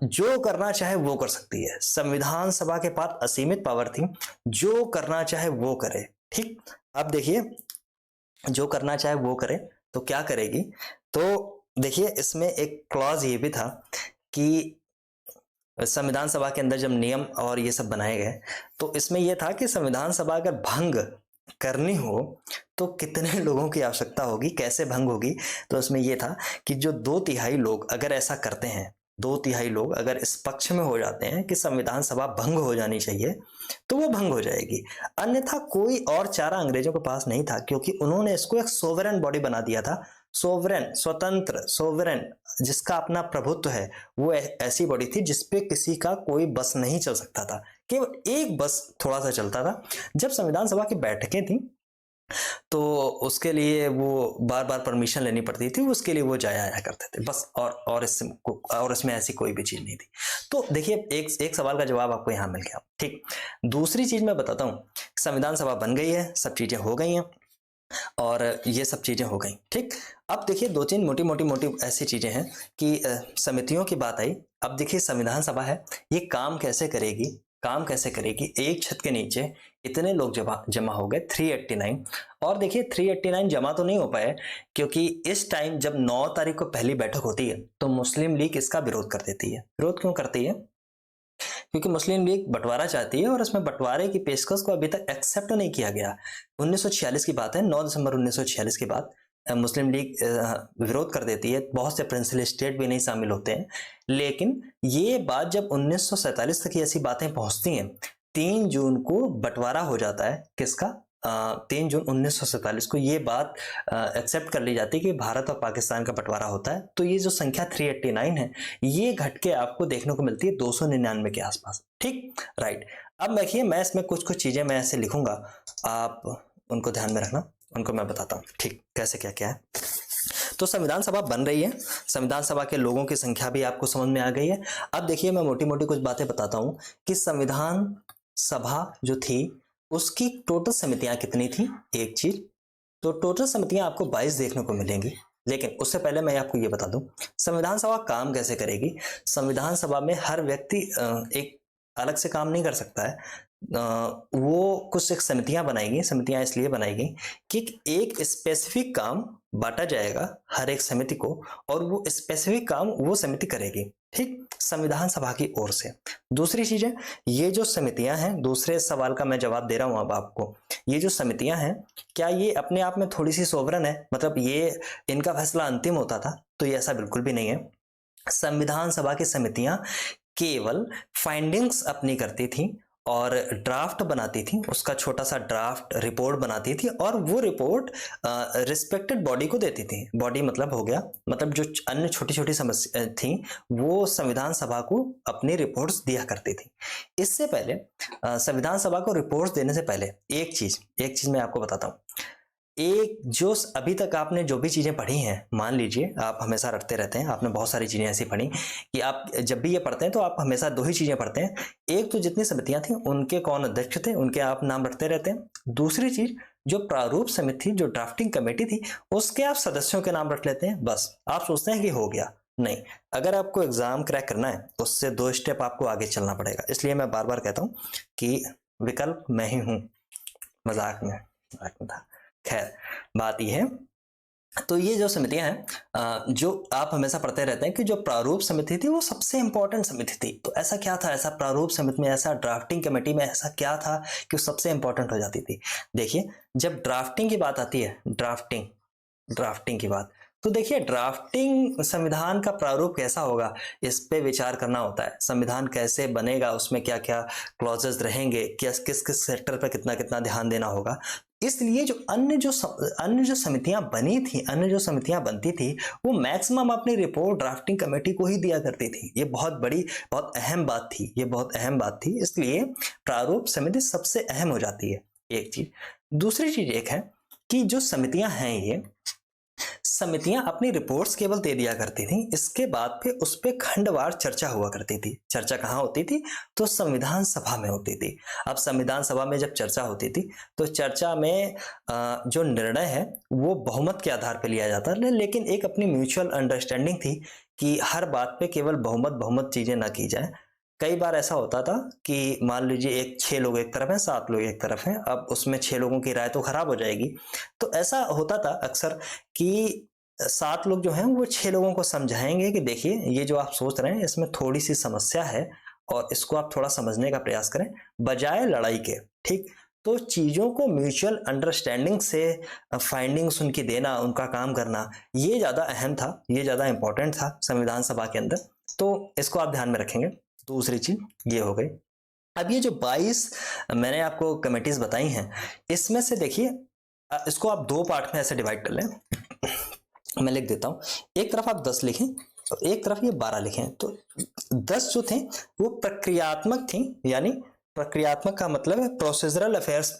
जो करना चाहे वो कर सकती है। संविधान सभा के पास असीमित पावर थी, जो करना चाहे वो करे। ठीक, अब देखिए जो करना चाहे वो करे तो क्या करेगी, तो देखिए इसमें एक क्लॉज ये भी था कि संविधान सभा के अंदर जब नियम और ये सब बनाए गए, तो इसमें यह था कि संविधान सभा अगर भंग करनी हो तो कितने लोगों की आवश्यकता होगी, कैसे भंग होगी। तो इसमें यह था कि जो 2/3 लोग अगर ऐसा करते हैं, 2/3 लोग अगर इस पक्ष में हो जाते हैं कि संविधान सभा भंग हो जानी चाहिए, तो वो भंग हो जाएगी। अन्यथा कोई और चारा अंग्रेजों के पास नहीं था, क्योंकि उन्होंने इसको एक सोवरेन बॉडी बना दिया था। सोवरेन, स्वतंत्र, सोवरेन, जिसका अपना प्रभुत्व है, वो ऐसी बॉडी थी जिसपे किसी का कोई बस नहीं चल सकता था, केवल एक बस थोड़ा सा चलता था। जब संविधान सभा की बैठकें थी तो उसके लिए वो बार बार परमिशन लेनी पड़ती थी, उसके लिए वो जाया आया करते थे बस, और इसमें ऐसी कोई भी चीज नहीं थी। तो देखिए एक सवाल का जवाब आपको यहां मिल गया। ठीक, दूसरी चीज मैं बताता हूं, संविधान सभा बन गई है, सब चीजें हो गई हैं, और ये सब चीजें हो गई। ठीक, अब देखिए दो तीन मोटी मोटी मोटी ऐसी चीजें हैं कि समितियों की बात आई। अब देखिए संविधान सभा है, ये काम कैसे करेगी, काम कैसे करेगी। एक छत के नीचे इतने लोग जमा जमा हो गए 389। और देखिए 389 जमा तो नहीं हो पाए क्योंकि इस टाइम जब 9 तारीख को पहली बैठक होती है तो मुस्लिम लीग इसका विरोध कर देती है। विरोध क्यों करती है? क्योंकि मुस्लिम लीग बंटवारा चाहती है और इसमें बंटवारे की पेशकश को अभी तक एक्सेप्ट नहीं किया गया। 1946 की बात है, 9 दिसंबर 1946 की बात। मुस्लिम लीग विरोध कर देती है, बहुत से प्रिंसिपल स्टेट भी नहीं शामिल होते हैं। लेकिन ये बात जब 1947 तक ऐसी बातें पहुंचती हैं, 3 जून को बंटवारा हो जाता है किसका, 3 जून 1947 को ये बात एक्सेप्ट कर ली जाती है कि भारत और पाकिस्तान का बंटवारा होता है। तो ये जो संख्या 389 है ये घट के आपको देखने को मिलती है 299 के आसपास। ठीक, राइट। अब देखिए मैं इसमें कुछ कुछ चीजें मैं ऐसे लिखूंगा, आप उनको ध्यान में रखना, उनको मैं बताता हूँ ठीक कैसे क्या क्या है। तो संविधान सभा बन रही है, संविधान सभा के लोगों की संख्या भी आपको समझ में आ गई है। अब देखिए मैं मोटी मोटी कुछ बातें बताता हूँ कि संविधान सभा जो थी उसकी टोटल समितियां कितनी थी। एक चीज, तो टोटल समितियां आपको 22 देखने को मिलेंगी। लेकिन उससे पहले मैं आपको ये बता दूं संविधान सभा काम कैसे करेगी। संविधान सभा में हर व्यक्ति एक अलग से काम नहीं कर सकता है। वो कुछ एक समितियां बनाएगी। समितियां इसलिए बनाएगी कि एक स्पेसिफिक काम बांटा जाएगा हर एक समिति को और वो स्पेसिफिक काम वो समिति करेगी। ठीक, संविधान सभा की ओर से। दूसरी चीज है, ये जो समितियां हैं, दूसरे सवाल का मैं जवाब दे रहा हूं अब आपको, ये जो समितियां हैं क्या ये अपने आप में थोड़ी सी सोवरन है, मतलब ये इनका फैसला अंतिम होता था? तो ये ऐसा बिल्कुल भी नहीं है। संविधान सभा की समितियां केवल फाइंडिंग्स अपनी करती थी और ड्राफ्ट बनाती थी, उसका छोटा सा ड्राफ्ट रिपोर्ट बनाती थी और वो रिपोर्ट रिस्पेक्टेड बॉडी को देती थी। बॉडी मतलब हो गया, मतलब जो अन्य छोटी छोटी समस्या थी वो संविधान सभा को अपनी रिपोर्ट्स दिया करती थी। इससे पहले संविधान सभा को रिपोर्ट्स देने से पहले एक चीज मैं आपको बताता हूँ। एक जो अभी तक आपने जो भी चीजें पढ़ी हैं, मान लीजिए आप हमेशा रटते रहते हैं, आपने बहुत सारी चीजें ऐसी पढ़ी कि आप जब भी ये पढ़ते हैं तो आप हमेशा दो ही चीजें पढ़ते हैं। एक तो जितनी समितियां थी उनके कौन अध्यक्ष थे उनके आप नाम रटते रहते हैं। दूसरी चीज जो प्रारूप समिति थी, जो ड्राफ्टिंग कमेटी थी, उसके आप सदस्यों के नाम रट लेते हैं। बस आप सोचते हैं कि हो गया। नहीं, अगर आपको एग्जाम क्रैक करना है तो उससे 2 स्टेप आपको आगे चलना पड़ेगा। इसलिए मैं बार बार कहता हूँ कि विकल्प मैं ही हूं। मजाक में था। खैर, बात यह है, तो ये जो समितियां हैं जो आप हमेशा पढ़ते रहते हैं कि जो प्रारूप समिति थी वो सबसे इंपॉर्टेंट समिति थी। तो ऐसा क्या था, ऐसा प्रारूप समिति में, ऐसा ड्राफ्टिंग कमेटी में ऐसा क्या था कि वो सबसे इंपॉर्टेंट हो जाती थी? देखिए जब ड्राफ्टिंग की बात आती है, ड्राफ्टिंग की बात, तो देखिए ड्राफ्टिंग संविधान का प्रारूप कैसा होगा इस पे विचार करना होता है। संविधान कैसे बनेगा, उसमें क्या क्या क्लॉजेस रहेंगे, किस किस सेक्टर पर कितना कितना ध्यान देना होगा। इसलिए जो अन्य जो समितियां बनी थी, अन्य जो समितियां बनती थी वो मैक्सिमम अपनी रिपोर्ट ड्राफ्टिंग कमेटी को ही दिया करती थी। ये बहुत बड़ी बहुत अहम बात थी, ये बहुत अहम बात थी। इसलिए प्रारूप समिति सबसे अहम हो जाती है, एक चीज। दूसरी चीज एक है कि जो समितियां हैं ये समितियां अपनी रिपोर्ट्स केवल दे दिया करती थी, इसके बाद फिर उस पर खंडवार चर्चा हुआ करती थी। चर्चा कहाँ होती थी? तो संविधान सभा में होती थी। अब संविधान सभा में जब चर्चा होती थी तो चर्चा में जो निर्णय है वो बहुमत के आधार पर लिया जाता है, लेकिन एक अपनी म्यूचुअल अंडरस्टैंडिंग थी कि हर बात पे केवल बहुमत चीजें ना की जाए। कई बार ऐसा होता था कि मान लीजिए 6 लोग एक तरफ हैं, 7 लोग एक तरफ हैं, अब उसमें 6 लोगों की राय तो खराब हो जाएगी। तो ऐसा होता था अक्सर कि 7 लोग जो हैं वो 6 लोगों को समझाएंगे कि देखिए ये जो आप सोच रहे हैं इसमें थोड़ी सी समस्या है और इसको आप थोड़ा समझने का प्रयास करें बजाय लड़ाई के। ठीक, तो चीजों को म्यूचुअल अंडरस्टैंडिंग से फाइंडिंग्स उनकी देना, उनका काम करना, ये ज्यादा अहम था, ये ज्यादा इंपॉर्टेंट था संविधान सभा के अंदर। तो इसको आप ध्यान में रखेंगे। दूसरी चीज ये हो गई। अब ये जो 22 मैंने आपको कमेटीज बताई हैं, इसमें से देखिए इसको आप 2 पार्ट में ऐसे डिवाइड कर लें। मैं लिख देता हूं, एक तरफ आप 10 लिखें और एक तरफ ये 12 लिखें। तो 10 जो थे वो प्रक्रियात्मक थी, यानी प्रक्रियात्मक का मतलब है प्रोसीजरल अफेयर्स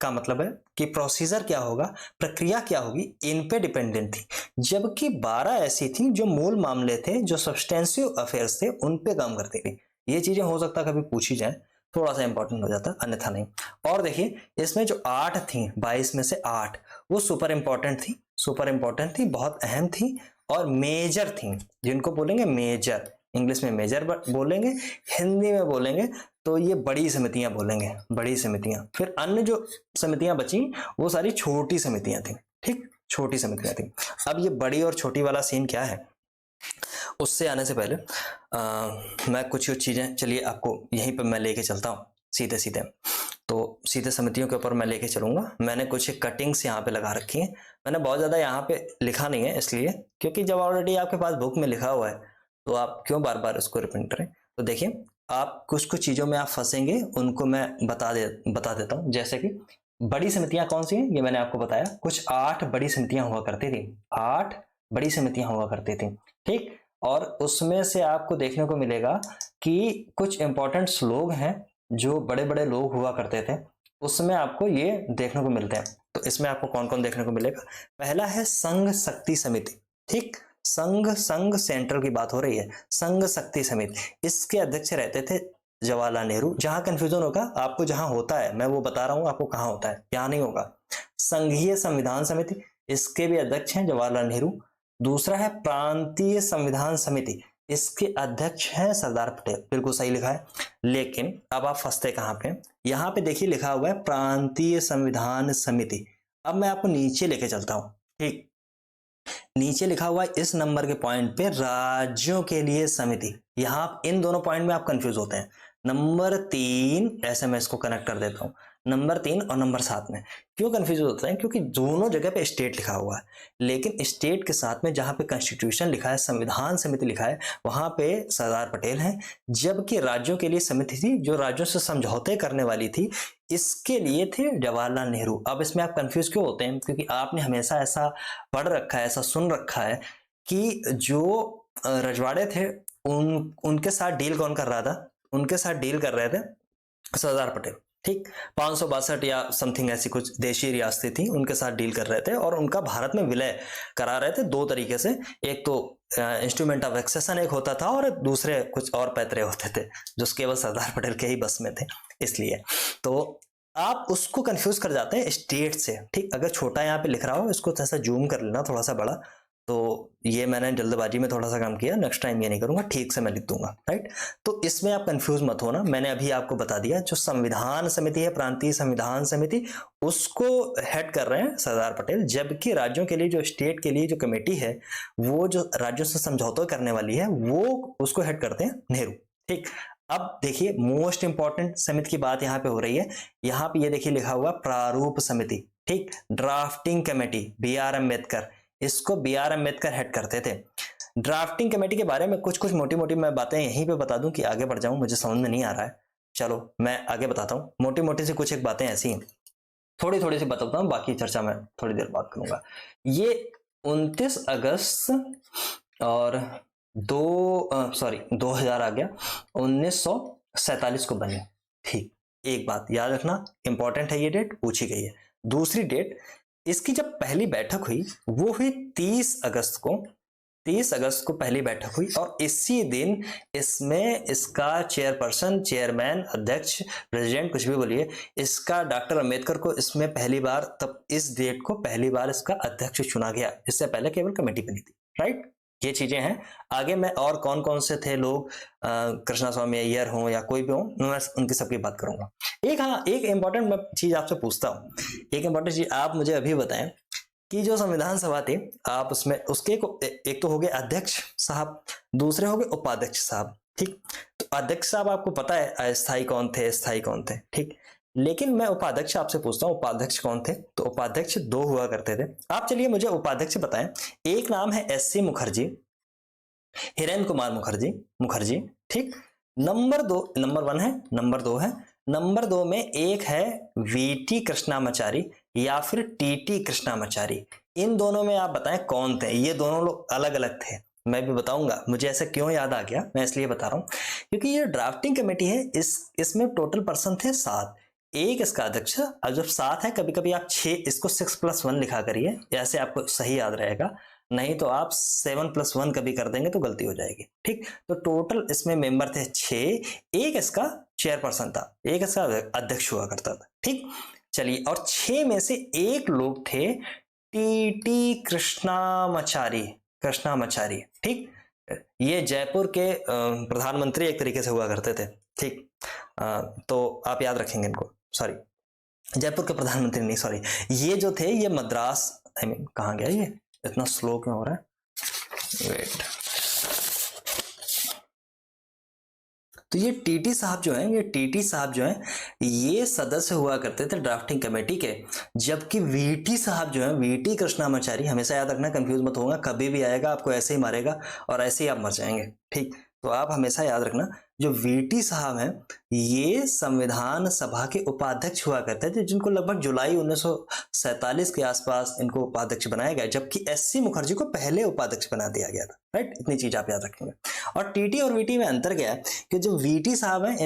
का मतलब है कि प्रोसीजर क्या होगा, प्रक्रिया क्या होगी, इन पे डिपेंडेंट थी। जबकि 12 ऐसी थी जो मूल मामले थे, जो सब्सटेंसिव अफेयर्स थे, उन पे काम करती थी। ये चीजें हो सकता है कभी पूछी जाए, थोड़ा सा इंपॉर्टेंट हो जाता, अन्यथा नहीं। और देखिए इसमें जो 8 थी, 22 में से 8 वो सुपर इंपॉर्टेंट थी, सुपर इंपॉर्टेंट थी, बहुत अहम थी और मेजर थी, जिनको बोलेंगे मेजर, इंग्लिश में मेजर बोलेंगे, हिंदी में बोलेंगे तो ये बड़ी समितियां बोलेंगे, बड़ी समितियां। फिर अन्य जो समितियां बची वो सारी छोटी समितियां थी, ठीक, छोटी समितियां थी। अब ये बड़ी और छोटी वाला सीन क्या है, उससे आने से पहले मैं कुछ चीजें, चलिए आपको यहीं पर मैं लेके चलता हूँ सीधे सीधे। तो सीधे समितियों के ऊपर मैं लेके चलूंगा। मैंने कुछ कटिंग्स यहाँ पे लगा रखी हैं, मैंने बहुत ज्यादा यहाँ पे लिखा नहीं है इसलिए, क्योंकि जब ऑलरेडी आपके पास बुक में लिखा हुआ है तो आप क्यों बार बार उसको रिपीट करें। तो देखिए आप कुछ कुछ चीजों में आप फंसेंगे, उनको मैं बता देता हूँ। जैसे कि बड़ी समितियां कौन सी हैं, ये मैंने आपको बताया, कुछ 8 बड़ी समितियां हुआ करती थी, 8 बड़ी समितियां हुआ करती थी, ठीक। और उसमें से आपको देखने को मिलेगा कि कुछ इंपॉर्टेंट लोग हैं जो बड़े बड़े लोग हुआ करते थे, उसमें आपको ये देखने को मिलते हैं। तो इसमें आपको कौन कौन देखने को मिलेगा, पहला है संघ शक्ति समिति, ठीक, संघ सेंट्रल की बात हो रही है, संघ शक्ति समिति, इसके अध्यक्ष रहते थे जवाहरलाल नेहरू। जहां कंफ्यूजन होगा आपको, जहां होता है मैं वो बता रहा हूं आपको, कहां होता है यहां नहीं होगा। संघीय संविधान समिति, इसके भी अध्यक्ष हैं जवाहरलाल नेहरू। दूसरा है प्रांतीय संविधान समिति, इसके अध्यक्ष हैं सरदार पटेल, बिल्कुल सही लिखा है। लेकिन अब आप फंसते कहां पे, यहां पे देखिए लिखा हुआ है प्रांतीय संविधान समिति। अब मैं आपको नीचे लेके चलता हूं, ठीक, नीचे लिखा हुआ है इस नंबर के पॉइंट पे राज्यों के लिए समिति। यहां इन दोनों पॉइंट में आप कंफ्यूज होते हैं। नंबर 3, ऐसे मैं इसको कनेक्ट कर देता हूं, नंबर 3 और नंबर 7 में क्यों कंफ्यूज होते हैं, क्योंकि दोनों जगह पे स्टेट लिखा हुआ है, लेकिन स्टेट के साथ में जहां पे कॉन्स्टिट्यूशन लिखा है, संविधान समिति लिखा है, वहां पे सरदार पटेल हैं। जबकि राज्यों के लिए समिति थी जो राज्यों से समझौते करने वाली थी, इसके लिए थे जवाहरलाल नेहरू। अब इसमें आप कंफ्यूज क्यों होते हैं, क्योंकि आपने हमेशा ऐसा पढ़ रखा है, ऐसा सुन रखा है कि जो रजवाड़े थे उनके साथ डील कौन कर रहा था, उनके साथ डील कर रहे थे सरदार पटेल, ठीक। 562 या समथिंग ऐसी कुछ देशी रियासतें थी, उनके साथ डील कर रहे थे और उनका भारत में विलय करा रहे थे दो तरीके से। एक तो इंस्ट्रूमेंट ऑफ एक्सेशन एक होता था और दूसरे कुछ और पैतरे होते थे जो केवल सरदार पटेल के ही बस में थे, इसलिए तो आप उसको कंफ्यूज कर जाते हैं स्टेट से, ठीक। अगर छोटा यहाँ पे लिख रहा हो इसको थोड़ा सा जूम कर लेना, थोड़ा सा बड़ा, तो ये मैंने जल्दबाजी में थोड़ा सा काम किया, नेक्स्ट टाइम ये नहीं करूंगा, ठीक से मैं लिख दूंगा, राइट। तो इसमें आप कंफ्यूज मत होना, मैंने अभी आपको बता दिया जो संविधान समिति है, प्रांतीय संविधान समिति, उसको हेड कर रहे हैं सरदार पटेल, जबकि राज्यों के लिए, जो स्टेट के लिए जो कमेटी है, वो जो राज्यों से समझौता करने वाली है, वो उसको हेड करते हैं नेहरू, ठीक। अब देखिए मोस्ट इंपॉर्टेंट समिति की बात यहाँ पे हो रही है, यहाँ पे ये देखिए लिखा हुआ प्रारूप समिति, ठीक, ड्राफ्टिंग कमेटी, B.R. अम्बेडकर, इसको B.R. अम्बेडकर हेड करते थे। ड्राफ्टिंग कमेटी के बारे में कुछ कुछ मोटी मोटी मैं बातें यहीं पे बता दूं कि आगे बढ़ जाऊं, मुझे समझ में नहीं आ रहा है, चलो मैं आगे बताता हूं। मोटी मोटी से कुछ एक बातें ऐसी हैं, थोड़ी थोड़ी सी बताता हूं, बाकी चर्चा मैं थोड़ी देर बाद करूंगा। ये 29 अगस्त और 2000 आ गया, 1947 को बनी, ठीक। एक बात याद रखना, इंपॉर्टेंट है ये डेट, पूछी गई है। दूसरी डेट, इसकी जब पहली बैठक हुई वो हुई 30 अगस्त को, 30 अगस्त को पहली बैठक हुई और इसी दिन इसमें इसका चेयरपर्सन, चेयरमैन, अध्यक्ष, प्रेसिडेंट, कुछ भी बोलिए, इसका डॉक्टर अंबेडकर को इसमें पहली बार, तब इस डेट को पहली बार इसका अध्यक्ष चुना गया, इससे पहले केवल कमेटी बनी थी, राइट। ये चीजें हैं। आगे मैं और कौन कौन से थे लोग, कृष्णा स्वामी अय्यर हो या कोई भी हो, मैं उनकी सबकी बात करूंगा। एक इंपॉर्टेंट मैं चीज आपसे पूछता हूँ, एक इंपॉर्टेंट चीज आप मुझे अभी बताएं कि जो संविधान सभा थी, आप उसमें उसके एक तो हो गए अध्यक्ष साहब, दूसरे हो गए उपाध्यक्ष साहब, ठीक। तो अध्यक्ष साहब आपको पता है अस्थायी कौन थे, स्थायी कौन थे, ठीक। लेकिन मैं उपाध्यक्ष आपसे पूछता हूँ, उपाध्यक्ष कौन थे, तो उपाध्यक्ष 2 हुआ करते थे। आप चलिए मुझे उपाध्यक्ष बताएं। एक नाम है SC मुखर्जी, हिरेन कुमार मुखर्जी, ठीक। नंबर 1 है, नंबर 2 है, नंबर 2 में एक है VT कृष्णामाचारी या फिर TT कृष्णामाचारी। इन दोनों में आप बताएं कौन थे, ये दोनों लोग अलग अलग थे, मैं भी बताऊंगा। मुझे ऐसे क्यों याद आ गया, मैं इसलिए बता रहा हूं क्योंकि ये ड्राफ्टिंग कमेटी है, इसमें टोटल पर्सन थे 7, एक इसका अध्यक्ष। अब जब 7 है, कभी कभी आप 6, इसको 6+1 लिखा करिए, ऐसे आपको सही याद रहेगा, नहीं तो आप 7+1 कभी कर देंगे तो गलती हो जाएगी, ठीक। तो टोटल इसमें मेंबर थे 6, एक इसका चेयरपर्सन था, एक इसका अध्यक्ष हुआ करता था। ठीक, चलिए, और 6 में से एक लोग थे टीटी कृष्णामाचारी। ठीक, ये जयपुर के प्रधानमंत्री एक तरीके से हुआ करते थे। ठीक, तो आप याद रखेंगे इनको। सॉरी, जयपुर के प्रधानमंत्री नहीं, सॉरी, ये जो थे ये मद्रास, आई मीन कहाँ गया ये, इतना स्लो क्यों हो रहा है, वेट। तो ये टीटी साहब जो हैं ये सदस्य हुआ करते थे ड्राफ्टिंग कमेटी के, जबकि वीटी साहब जो हैं, वीटी कृष्णामाचारी, हमेशा याद रखना, कंफ्यूज मत होगा, कभी भी आएगा आपको ऐसे ही मारेगा और ऐसे ही आप मर जाएंगे। ठीक, तो आप हमेशा याद रखना, जो वीटी साहब हैं ये संविधान सभा के उपाध्यक्ष हुआ करते थे, जिनको लगभग जुलाई 1947 के आसपास इनको उपाध्यक्ष बनाया गया, जबकि एससी मुखर्जी को पहले उपाध्यक्ष बना दिया गया था। राइट, इतनी चीज आप याद रखेंगे। और टीटी और वीटी में अंतर क्या है कि जो वीटी साहब हैं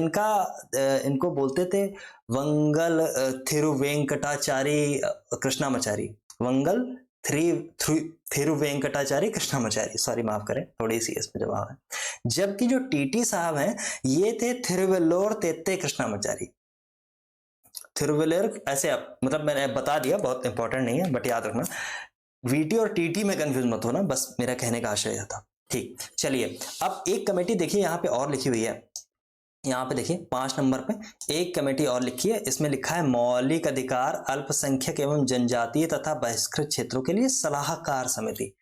इनको बोलते थे वंगल थिरुवेंकटाचारी कृष्णामाचारी, वंगल थिरुवेंकटाचारी कृष्णामाचारी, सॉरी माफ करें, थोड़ी सी इसमें जवाब है। जबकि जो टीटी साहब हैं ये थे थिरुवेल्लोर तेत्ते कृष्णामाचारी। थिरुवेल्लोर ऐसे आप, मतलब मैंने बता दिया, बहुत इंपॉर्टेंट नहीं है, बट याद रखना, वीटी और टीटी में कंफ्यूज मत होना, बस मेरा कहने का आशय था। ठीक, चलिए, अब एक कमेटी देखिए यहाँ पे और लिखी हुई है, यहाँ पे देखिए 5 नंबर पे एक कमेटी और लिखी है, इसमें लिखा है मौलिक अधिकार अल्पसंख्यक एवं जनजातीय तथा बहिष्कृत क्षेत्रों के लिए सलाहकार समिति।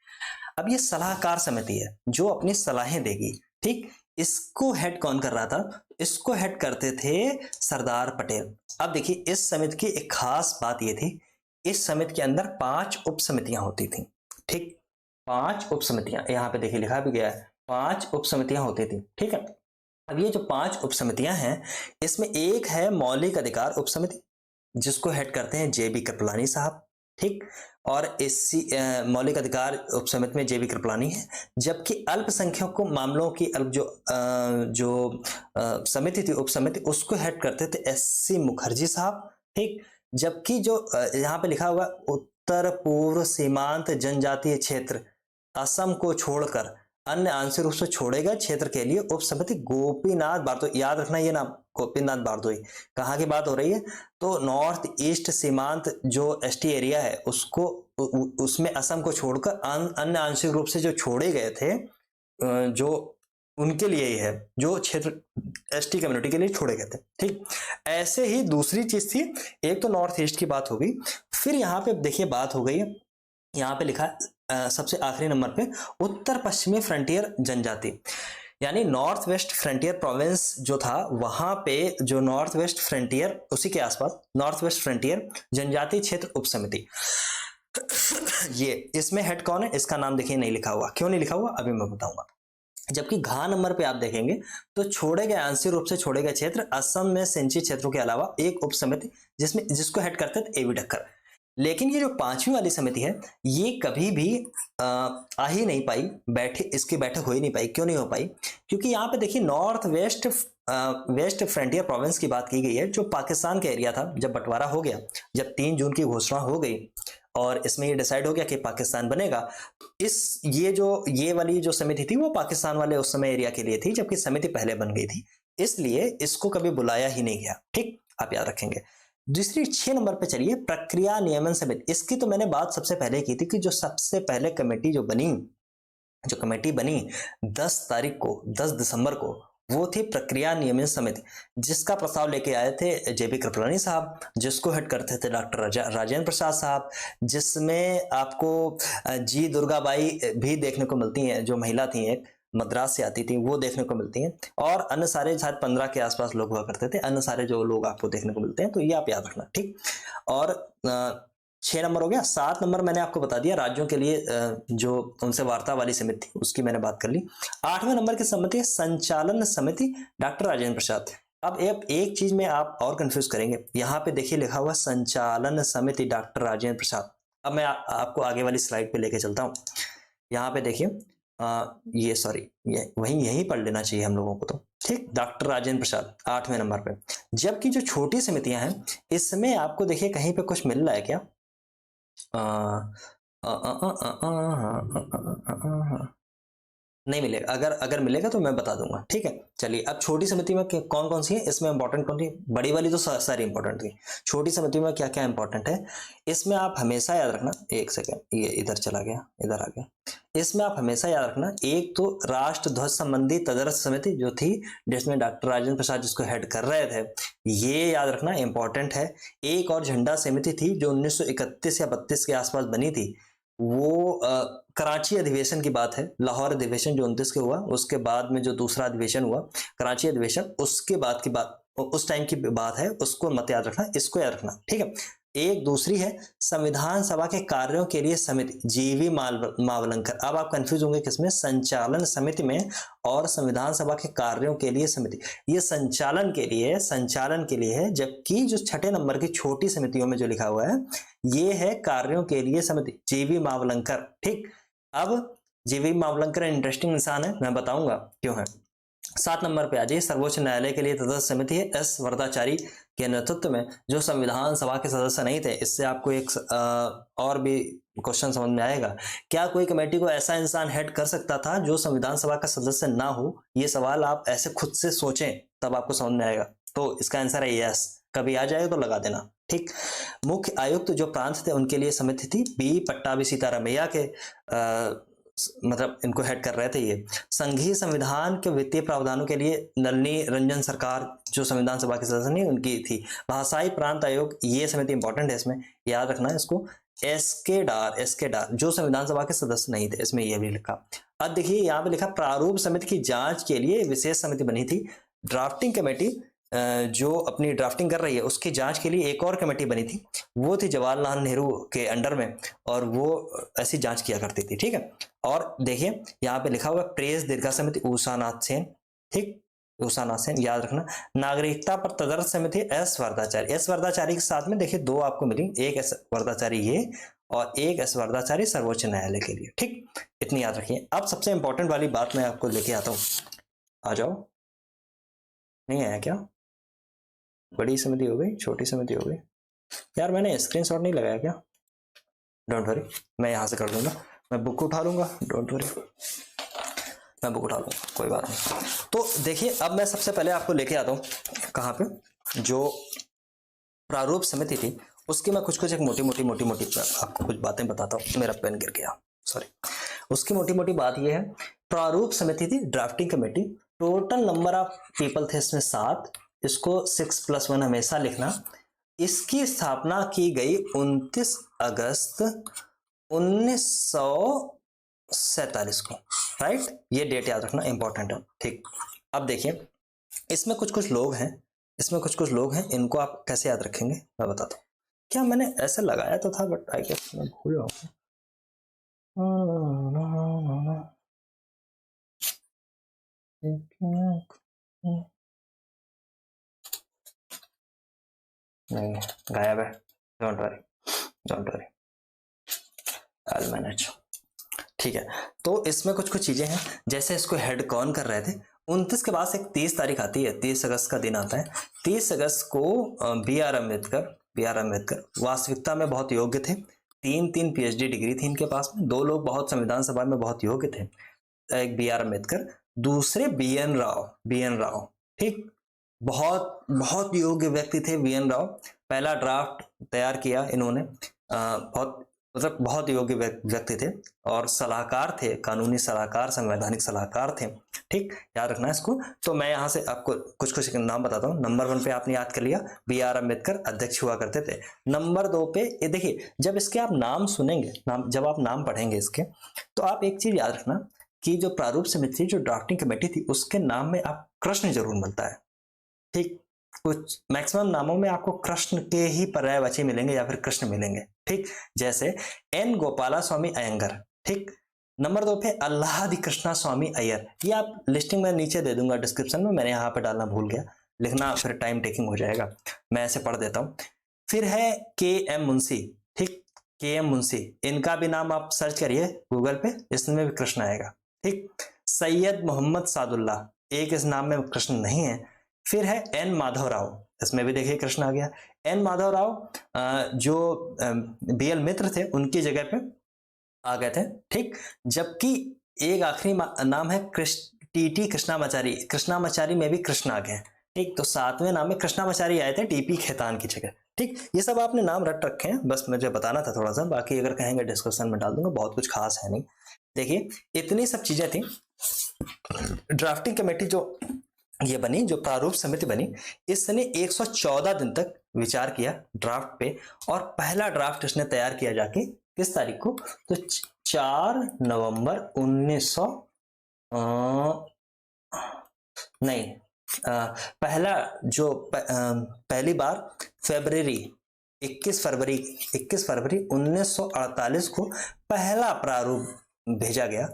अब ये सलाहकार समिति है जो अपनी सलाहें देगी। ठीक, इसको हेड कौन कर रहा था, इसको हेड करते थे सरदार पटेल। अब देखिए, इस समिति की एक खास बात ये थी, इस समिति के अंदर 5 उप समितियां होती थी। ठीक, 5 उप समितियां, यहाँ पे देखिए लिखा भी गया है, 5 उप समितियां होती थी। ठीक है, अब ये जो 5 उप समितियां हैं, इसमें एक है मौलिक अधिकार उप समिति, जिसको हेड करते हैं जेबी कृपलानी साहब। ठीक, और इसी मौलिक अधिकार उप समिति में जेबी कृपलानी है, जबकि अल्पसंख्यकों मामलों की जो समिति थी, उप समिति, उसको हेड करते थे एससी मुखर्जी साहब। ठीक, जबकि जो यहाँ पे लिखा हुआ उत्तर पूर्व सीमांत जनजातीय क्षेत्र असम को छोड़कर अन्य आंशिक रूप से छोड़े गए क्षेत्र के लिए उप समिति गोपीनाथ बारदोई, याद रखना ये नाम, गोपीनाथ बारदोई। कहाँ की बात हो रही है, तो नॉर्थ ईस्ट सीमांत जो एसटी एरिया है उसको, उसमें असम को छोड़कर अन्य आंशिक रूप से जो छोड़े गए थे, जो उनके लिए ही है, जो क्षेत्र एसटी कम्युनिटी के लिए छोड़े गए थे। ठीक, ऐसे ही दूसरी चीज थी, एक तो नॉर्थ ईस्ट की बात हो गई, फिर यहाँ पे देखिए बात हो गई है, यहाँ पे लिखा है सबसे आखिरी नंबर पे उत्तर पश्चिमी फ्रंटियर जनजाति, यानी नॉर्थ वेस्ट फ्रंटियर प्रोविंस जो था, वहां पे जो नॉर्थ वेस्ट फ्रंटियर, उसी के आसपास नॉर्थ वेस्ट फ्रंटियर जनजातीय क्षेत्र उप समिति, ये इसमें हेड कौन है, इसका नाम देखिए नहीं लिखा हुआ। क्यों नहीं लिखा हुआ अभी मैं बताऊंगा। जबकि घ नंबर पे आप देखेंगे तो छोड़े गए, आंशिक रूप से छोड़े गए क्षेत्र, असम में सिंचित क्षेत्रों के अलावा एक उप समिति जिसको हेड करते थे एवी ढक्कर। लेकिन ये जो 5वीं वाली समिति है, ये कभी भी आ ही नहीं पाई, इसकी बैठक हो ही नहीं पाई। क्यों नहीं हो पाई, क्योंकि यहाँ पे देखिए नॉर्थ वेस्ट फ्रंटियर प्रोविंस की बात की गई है, जो पाकिस्तान का एरिया था। जब बंटवारा हो गया, जब 3 जून की घोषणा हो गई और इसमें ये डिसाइड हो गया कि पाकिस्तान बनेगा, ये वाली जो समिति थी वो पाकिस्तान वाले उस समय एरिया के लिए थी, जबकि समिति पहले बन गई थी, इसलिए इसको कभी बुलाया ही नहीं गया। ठीक, आप याद रखेंगे। दूसरी 6 नंबर पे चलिए, प्रक्रिया नियमन समिति। इसकी तो मैंने बात सबसे पहले की थी कि जो सबसे पहले कमेटी जो कमेटी बनी 10 दिसंबर को, वो थी प्रक्रिया नियमन समिति, जिसका प्रस्ताव लेके आए थे जेबी कृपलानी साहब, जिसको हेड करते थे डॉक्टर राजेंद्र प्रसाद साहब, जिसमें आपको जी दुर्गाबाई भी देखने को मिलती हैं, जो महिला थी, एक मद्रास से आती थी, वो देखने को मिलती हैं, और अन्य सारे शायद 15 के आसपास लोग हुआ करते थे, अन्य सारे जो लोग आपको देखने को मिलते हैं, तो ये आप याद रखना। ठीक, और 6 नंबर हो गया। 7 नंबर मैंने आपको बता दिया, राज्यों के लिए जो उनसे वार्ता वाली समिति थी उसकी मैंने बात कर ली। 8वें नंबर की समिति है संचालन समिति, डॉक्टर राजेंद्र प्रसाद। अब एक चीज में आप और कंफ्यूज करेंगे, यहाँ पे देखिए लिखा हुआ संचालन समिति डॉक्टर राजेंद्र प्रसाद। अब मैं आपको आगे वाली स्लाइड पे लेके चलता हूँ। यहाँ पे देखिए ये सॉरी, यही पढ़ लेना चाहिए हम लोगों को तो। ठीक, डॉक्टर राजेंद्र प्रसाद 8वें नंबर पे। जबकि जो छोटी समितियां हैं, इसमें आपको देखिए कहीं पे कुछ मिल रहा है क्या, नहीं मिलेगा, अगर मिलेगा तो मैं बता दूंगा, ठीक है। चलिए अब छोटी समिति में कौन कौन सी है, इसमें इंपॉर्टेंट कौन सी, बड़ी वाली तो सारी इंपॉर्टेंट थी, छोटी समिति में क्या क्या इंपॉर्टेंट है इसमें आप हमेशा याद रखना। एक सेकेंड, ये इधर चला गया, इधर आ गया। इसमें आप हमेशा याद रखना, एक तो राष्ट्र ध्वज संबंधी तदर्थ समिति जो थी, जिसमें डॉक्टर राजेंद्र प्रसाद जिसको हेड कर रहे थे, ये याद रखना इंपॉर्टेंट है। एक और झंडा समिति थी जो 1931 या 32 के आसपास बनी थी, वो कराची अधिवेशन की बात है, लाहौर अधिवेशन जो 29 के हुआ, उसके बाद में जो दूसरा अधिवेशन हुआ कराची अधिवेशन, उसके बाद की बात, उस टाइम की बात है, उसको मत याद रखना, इसको याद रखना, ठीक है। एक दूसरी है संविधान सभा के कार्यों के लिए समिति, जीवी मावलंकर। अब आप कंफ्यूज होंगे किसमें, संचालन समिति में और संविधान सभा के कार्यों के लिए समिति, ये संचालन के लिए है, जबकि जो 6 नंबर की छोटी समितियों में जो लिखा हुआ है ये है कार्यों के लिए समिति, जीवी मावलंकर, ठीक। अब जीवी मावलंकर इंटरेस्टिंग इंसान है, मैं बताऊंगा क्यों है। 7 नंबर पे आ जाइए, सर्वोच्च न्यायालय के लिए तदर्थ समिति है एस वरदाचारी के नेतृत्व में, जो संविधान सभा के सदस्य नहीं थे। इससे आपको एक और भी क्वेश्चन समझ में आएगा, क्या कोई कमेटी को ऐसा इंसान हेड कर सकता था जो संविधान सभा का सदस्य ना हो, ये सवाल आप ऐसे खुद से सोचें तब आपको समझ में आएगा। तो इसका आंसर है यस, कभी आ जाएगा तो लगा देना, ठीक। मुख्य आयुक्त जो प्रांत थे उनके लिए समिति थी, बी पट्टाभी सीतारामैया के मतलब इनको हेड कर रहे थे ये। संघीय संविधान के वित्तीय प्रावधानों के लिए नलिनी रंजन सरकार जो संविधान सभा के सदस्य नहीं उनकी थी। भाषाई प्रांत आयोग, ये समिति इंपॉर्टेंट है, इसमें याद रखना है इसको। एसके डार जो संविधान सभा के सदस्य नहीं थे, इसमें यह भी लिखा। अब देखिए यहाँ पे लिखा प्रारूप समिति की जांच के लिए विशेष समिति बनी थी। ड्राफ्टिंग कमेटी जो अपनी ड्राफ्टिंग कर रही है उसकी जांच के लिए एक और कमेटी बनी थी, वो थी जवाहरलाल नेहरू के अंडर में, और वो ऐसी जांच किया करती थी, ठीक है। और देखिए यहाँ पे लिखा हुआ प्रेस दीर्घा समिति उषा नाथ सेन, ठीक, उषा नाथ सेन याद रखना। नागरिकता पर तदर्थ समिति एस वरदाचारी के साथ में देखिए 2 आपको मिली, एक एस वरदाचारी ये और एक एस वरदाचारी सर्वोच्च न्यायालय के लिए, ठीक, इतनी याद रखिए। अब सबसे इंपॉर्टेंट वाली बात मैं आपको लेके आता हूँ, आ जाओ, नहीं आया क्या? बड़ी समिति हो गई, छोटी समिति हो गई, यार मैंने स्क्रीनशॉट नहीं लगाया क्या? डोंट वरी, मैं यहां से कर दूंगा, मैं बुक उठा लूंगा, डोंट वरी, मैं बुक उठा लूंगा, कोई बात नहीं। तो देखिए अब मैं सबसे पहले आपको लेके आता हूँ कहाँ पे, जो प्रारूप समिति थी उसकी मैं कुछ एक मोटी आपको कुछ बातें बताता हूँ। मेरा पेन गिर गया, सॉरी। उसकी मोटी मोटी बात यह है, प्रारूप समिति थी drafting committee, total number of people थे इसमें 7, इसको 6+1 हमेशा लिखना। इसकी स्थापना की गई 29 अगस्त 1947 को, राइट, ये डेट याद रखना इंपॉर्टेंट है, ठीक। अब देखिए इसमें कुछ लोग हैं, इनको आप कैसे याद रखेंगे मैं बताता हूँ। क्या मैंने ऐसे लगाया तो था, बट आई गेस मैं भूल रहा हूँ। नहीं गायब है, don't worry, I will manage, ठीक है। तो इसमें कुछ चीजें हैं, जैसे इसको हेड कौन कर रहे थे। 29 के बाद एक 30 तारीख आती है, 30 अगस्त का दिन आता है। 30 अगस्त को बी आर अम्बेडकर वास्तविकता में बहुत योग्य थे, 3 PhD डिग्री थी इनके पास में। 2 लोग बहुत संविधान सभा में बहुत योग्य थे, एक बी आर अम्बेडकर, दूसरे बी एन राव, ठीक, बहुत योग्य व्यक्ति थे बी एन राव। पहला ड्राफ्ट तैयार किया इन्होंने, बहुत योग्य व्यक्ति थे और सलाहकार थे, कानूनी सलाहकार, संवैधानिक सलाहकार थे, ठीक, याद रखना इसको। तो मैं यहाँ से आपको कुछ नाम बताता हूँ। नंबर 1 पे आपने याद कर लिया, बी आर अम्बेडकर अध्यक्ष हुआ करते थे। नंबर 2 पे ये देखिए, जब इसके आप नाम सुनेंगे, जब आप नाम पढ़ेंगे इसके, तो आप एक चीज याद रखना कि जो प्रारूप समिति, जो ड्राफ्टिंग कमेटी थी, उसके नाम में आप कृष्ण जरूर मिलता है, ठीक। कुछ मैक्सिमम नामों में आपको कृष्ण के ही पर्यायवाची मिलेंगे या फिर कृष्ण मिलेंगे, ठीक। जैसे एन गोपाला स्वामी अयंगर, ठीक। नंबर 2 पे अल्लादी कृष्णा स्वामी अय्यर, ये आप लिस्टिंग में नीचे दे दूंगा डिस्क्रिप्शन में, मैंने यहाँ पे डालना भूल गया, लिखना फिर टाइम टेकिंग हो जाएगा, मैं ऐसे पढ़ देता हूँ। फिर है के एम मुंशी, ठीक, के एम मुंशी, इनका भी नाम आप सर्च करिए गूगल पे, इसमें भी कृष्ण आएगा, ठीक। सैयद मोहम्मद सादुल्ला, एक इस नाम में कृष्ण नहीं है। फिर है एन माधव राव, इसमें भी देखिए कृष्ण आ गया। एन माधव राव जो बी एल मित्र थे, उनकी जगह पे आ गए थे, ठीक। जबकि एक आखिरी नाम है टीटी कृष्णामाचारी। कृष्णामाचारी में भी कृष्ण आ गए, ठीक। तो 7वें नाम में कृष्णामाचारी आए थे टीपी खेतान की जगह, ठीक। ये सब आपने नाम रट रखे हैं, बस मुझे बताना था थोड़ा सा, बाकी अगर कहेंगे डिस्क्रिप्शन में डाल दूंगा, बहुत कुछ खास है नहीं। देखिए इतनी सब चीजें थी। ड्राफ्टिंग कमेटी जो ये बनी, जो प्रारूप समिति बनी, इसने 114 दिन तक विचार किया ड्राफ्ट पे, और पहला ड्राफ्ट इसने तैयार किया जाके किस तारीख को, तो 4 नवंबर 1900 नहीं, पहला जो पहली बार फरवरी 21 फरवरी 1948 को पहला प्रारूप भेजा गया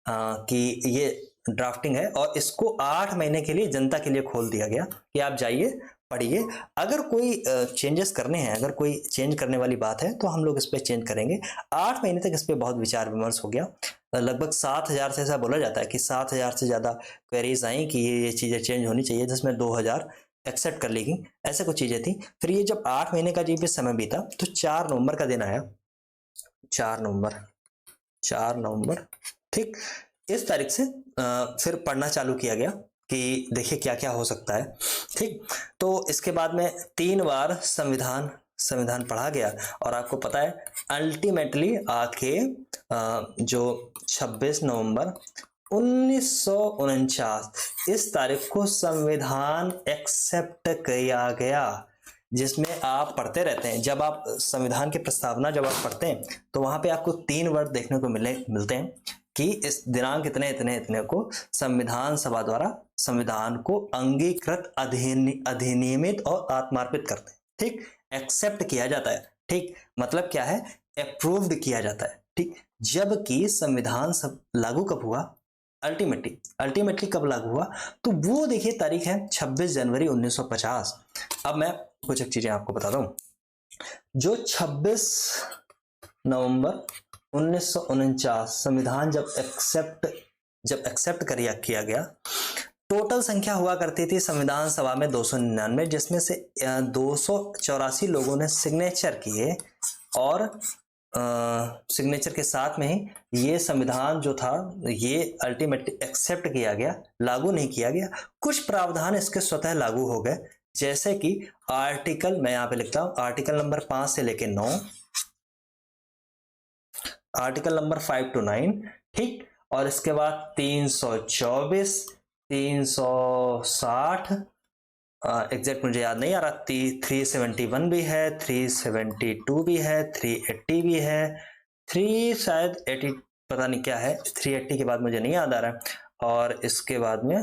कि ये ड्राफ्टिंग है, और इसको 8 महीने के लिए जनता के लिए खोल दिया गया कि आप जाइए पढ़िए, अगर कोई चेंजेस करने हैं, अगर कोई चेंज करने वाली बात है तो हम लोग इस पर चेंज करेंगे। 8 महीने तक इस पर बहुत विचार विमर्श हो गया। लगभग 7,000 से, ऐसा बोला जाता है कि 7,000 से ज्यादा क्वेरीज आई कि ये चीजें चेंज होनी चाहिए, जिसमें 2,000 एक्सेप्ट कर ली गई, ऐसे कुछ चीजें थी। फिर ये जब 8 महीने का जब समय बीता तो 4 नवंबर का दिन आया, 4 नवंबर, ठीक। इस तारीख से फिर पढ़ना चालू किया गया कि देखिए क्या क्या हो सकता है, ठीक। तो इसके बाद में 3 बार संविधान पढ़ा गया, और आपको पता है अल्टीमेटली आके जो 26 नवंबर 1949 इस तारीख को संविधान एक्सेप्ट किया गया, जिसमें आप पढ़ते रहते हैं, जब आप संविधान की प्रस्तावना जब आप पढ़ते हैं तो वहां पे आपको 3 वर्ड देखने को मिलते हैं कि इस दिनांक इतने को संविधान सभा द्वारा संविधान को अंगीकृत, अधिनियमित और आत्मार्पित करते हैं, ठीक। एक्सेप्ट किया जाता है, ठीक, मतलब क्या है, अप्रूव्ड किया जाता है, ठीक। जबकि संविधान सब लागू कब हुआ, अल्टीमेटली कब लागू हुआ, तो वो देखिए तारीख है 26 जनवरी 1950। अब मैं कुछ एक चीजें आपको बताता हूं। जो 26 नवंबर 1949 संविधान जब एक्सेप्ट किया गया, टोटल संख्या हुआ करती थी संविधान सभा में 299, जिसमें से 284 लोगों ने सिग्नेचर किए, और सिग्नेचर के साथ में ही ये संविधान जो था ये अल्टीमेटली एक्सेप्ट किया गया, लागू नहीं किया गया। कुछ प्रावधान इसके स्वतः लागू हो गए, जैसे कि आर्टिकल, मैं यहां पे लिखता हूं, आर्टिकल नंबर 5 से लेके 9, आर्टिकल नंबर 5 to 9, ठीक। और इसके बाद 324, 360, एग्जैक्ट मुझे याद नहीं आ रहा, 371 भी है, 372 भी है, 380 भी है, 3 शायद 80 पता नहीं क्या है, 380 के बाद मुझे नहीं याद आ रहा है, और इसके बाद में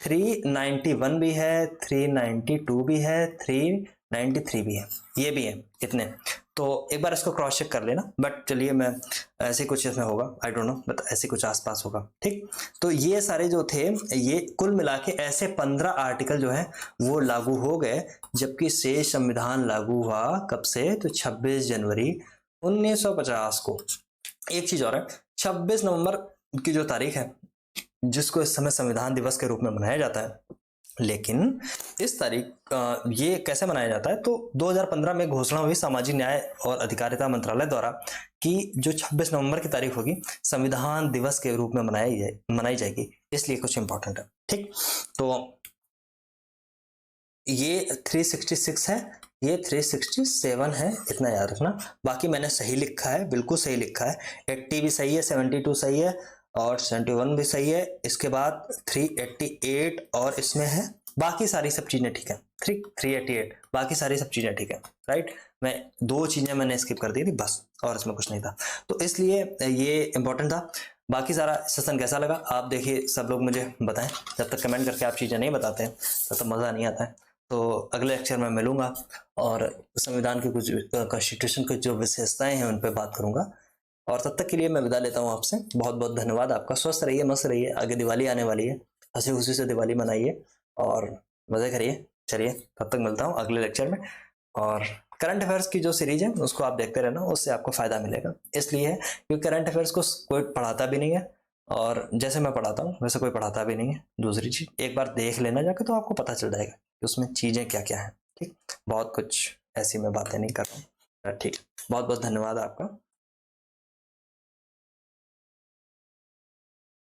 391 भी है, 392 भी है, 393 भी है, ये भी है, इतने। तो एक बार इसको क्रॉस चेक कर लेना, बट चलिए मैं ऐसे कुछ इसमें होगा, आई डोंट नो, बट ऐसे कुछ आसपास होगा, ठीक। तो ये सारे जो थे, ये कुल मिला के ऐसे 15 आर्टिकल जो है वो लागू हो गए, जबकि शेष संविधान लागू हुआ कब से, तो 26 जनवरी 1950 को। एक चीज और है, 26 नवंबर की जो तारीख है, जिसको इस समय संविधान दिवस के रूप में मनाया जाता है, लेकिन इस तारीख ये कैसे मनाया जाता है, तो 2015 में घोषणा हुई सामाजिक न्याय और अधिकारिता मंत्रालय द्वारा कि जो 26 नवंबर की तारीख होगी संविधान दिवस के रूप में मनाई जाएगी, इसलिए कुछ इंपॉर्टेंट है, ठीक। तो ये 366 है, ये 367 है, इतना याद रखना। बाकी मैंने सही लिखा है, बिल्कुल सही लिखा है, 80 भी सही है, 72 सही है, और 71 भी सही है, इसके बाद 388 और इसमें है, बाकी सारी सब चीजें ठीक है, 388, बाकी सारी सब चीजें ठीक है, राइट। मैं 2 चीजें मैंने स्किप कर दी थी बस, और इसमें कुछ नहीं था, तो इसलिए ये इंपॉर्टेंट था। बाकी सारा सेशन कैसा लगा आप देखिए, सब लोग मुझे बताएं, जब तक कमेंट करके आप चीजें नहीं बताते हैं तब तक मजा नहीं आता है। तो अगले लेक्चर में मिलूंगा और संविधान की कुछ, कॉन्स्टिट्यूशन की जो विशेषताएं हैं उन पर बात करूंगा, और तब तक के लिए मैं विदा लेता हूँ आपसे। बहुत बहुत धन्यवाद आपका, स्वस्थ रहिए, मस्त रहिए, आगे दिवाली आने वाली है, हंसी खुशी से दिवाली मनाइए और मजे करिए। चलिए तब तक मिलता हूँ अगले लेक्चर में, और करंट अफेयर्स की जो सीरीज है उसको आप देखते रहना, उससे आपको फायदा मिलेगा। इसलिए क्योंकि करंट अफेयर्स को कोई पढ़ाता भी नहीं है, और जैसे मैं पढ़ाता हूँ वैसे कोई पढ़ाता भी नहीं है। दूसरी चीज एक बार देख लेना जाके, तो आपको पता चल जाएगा कि उसमें चीजें क्या क्या है, ठीक। बहुत कुछ ऐसी मैं बातें नहीं कर रहा हूँ, ठीक। बहुत बहुत धन्यवाद आपका।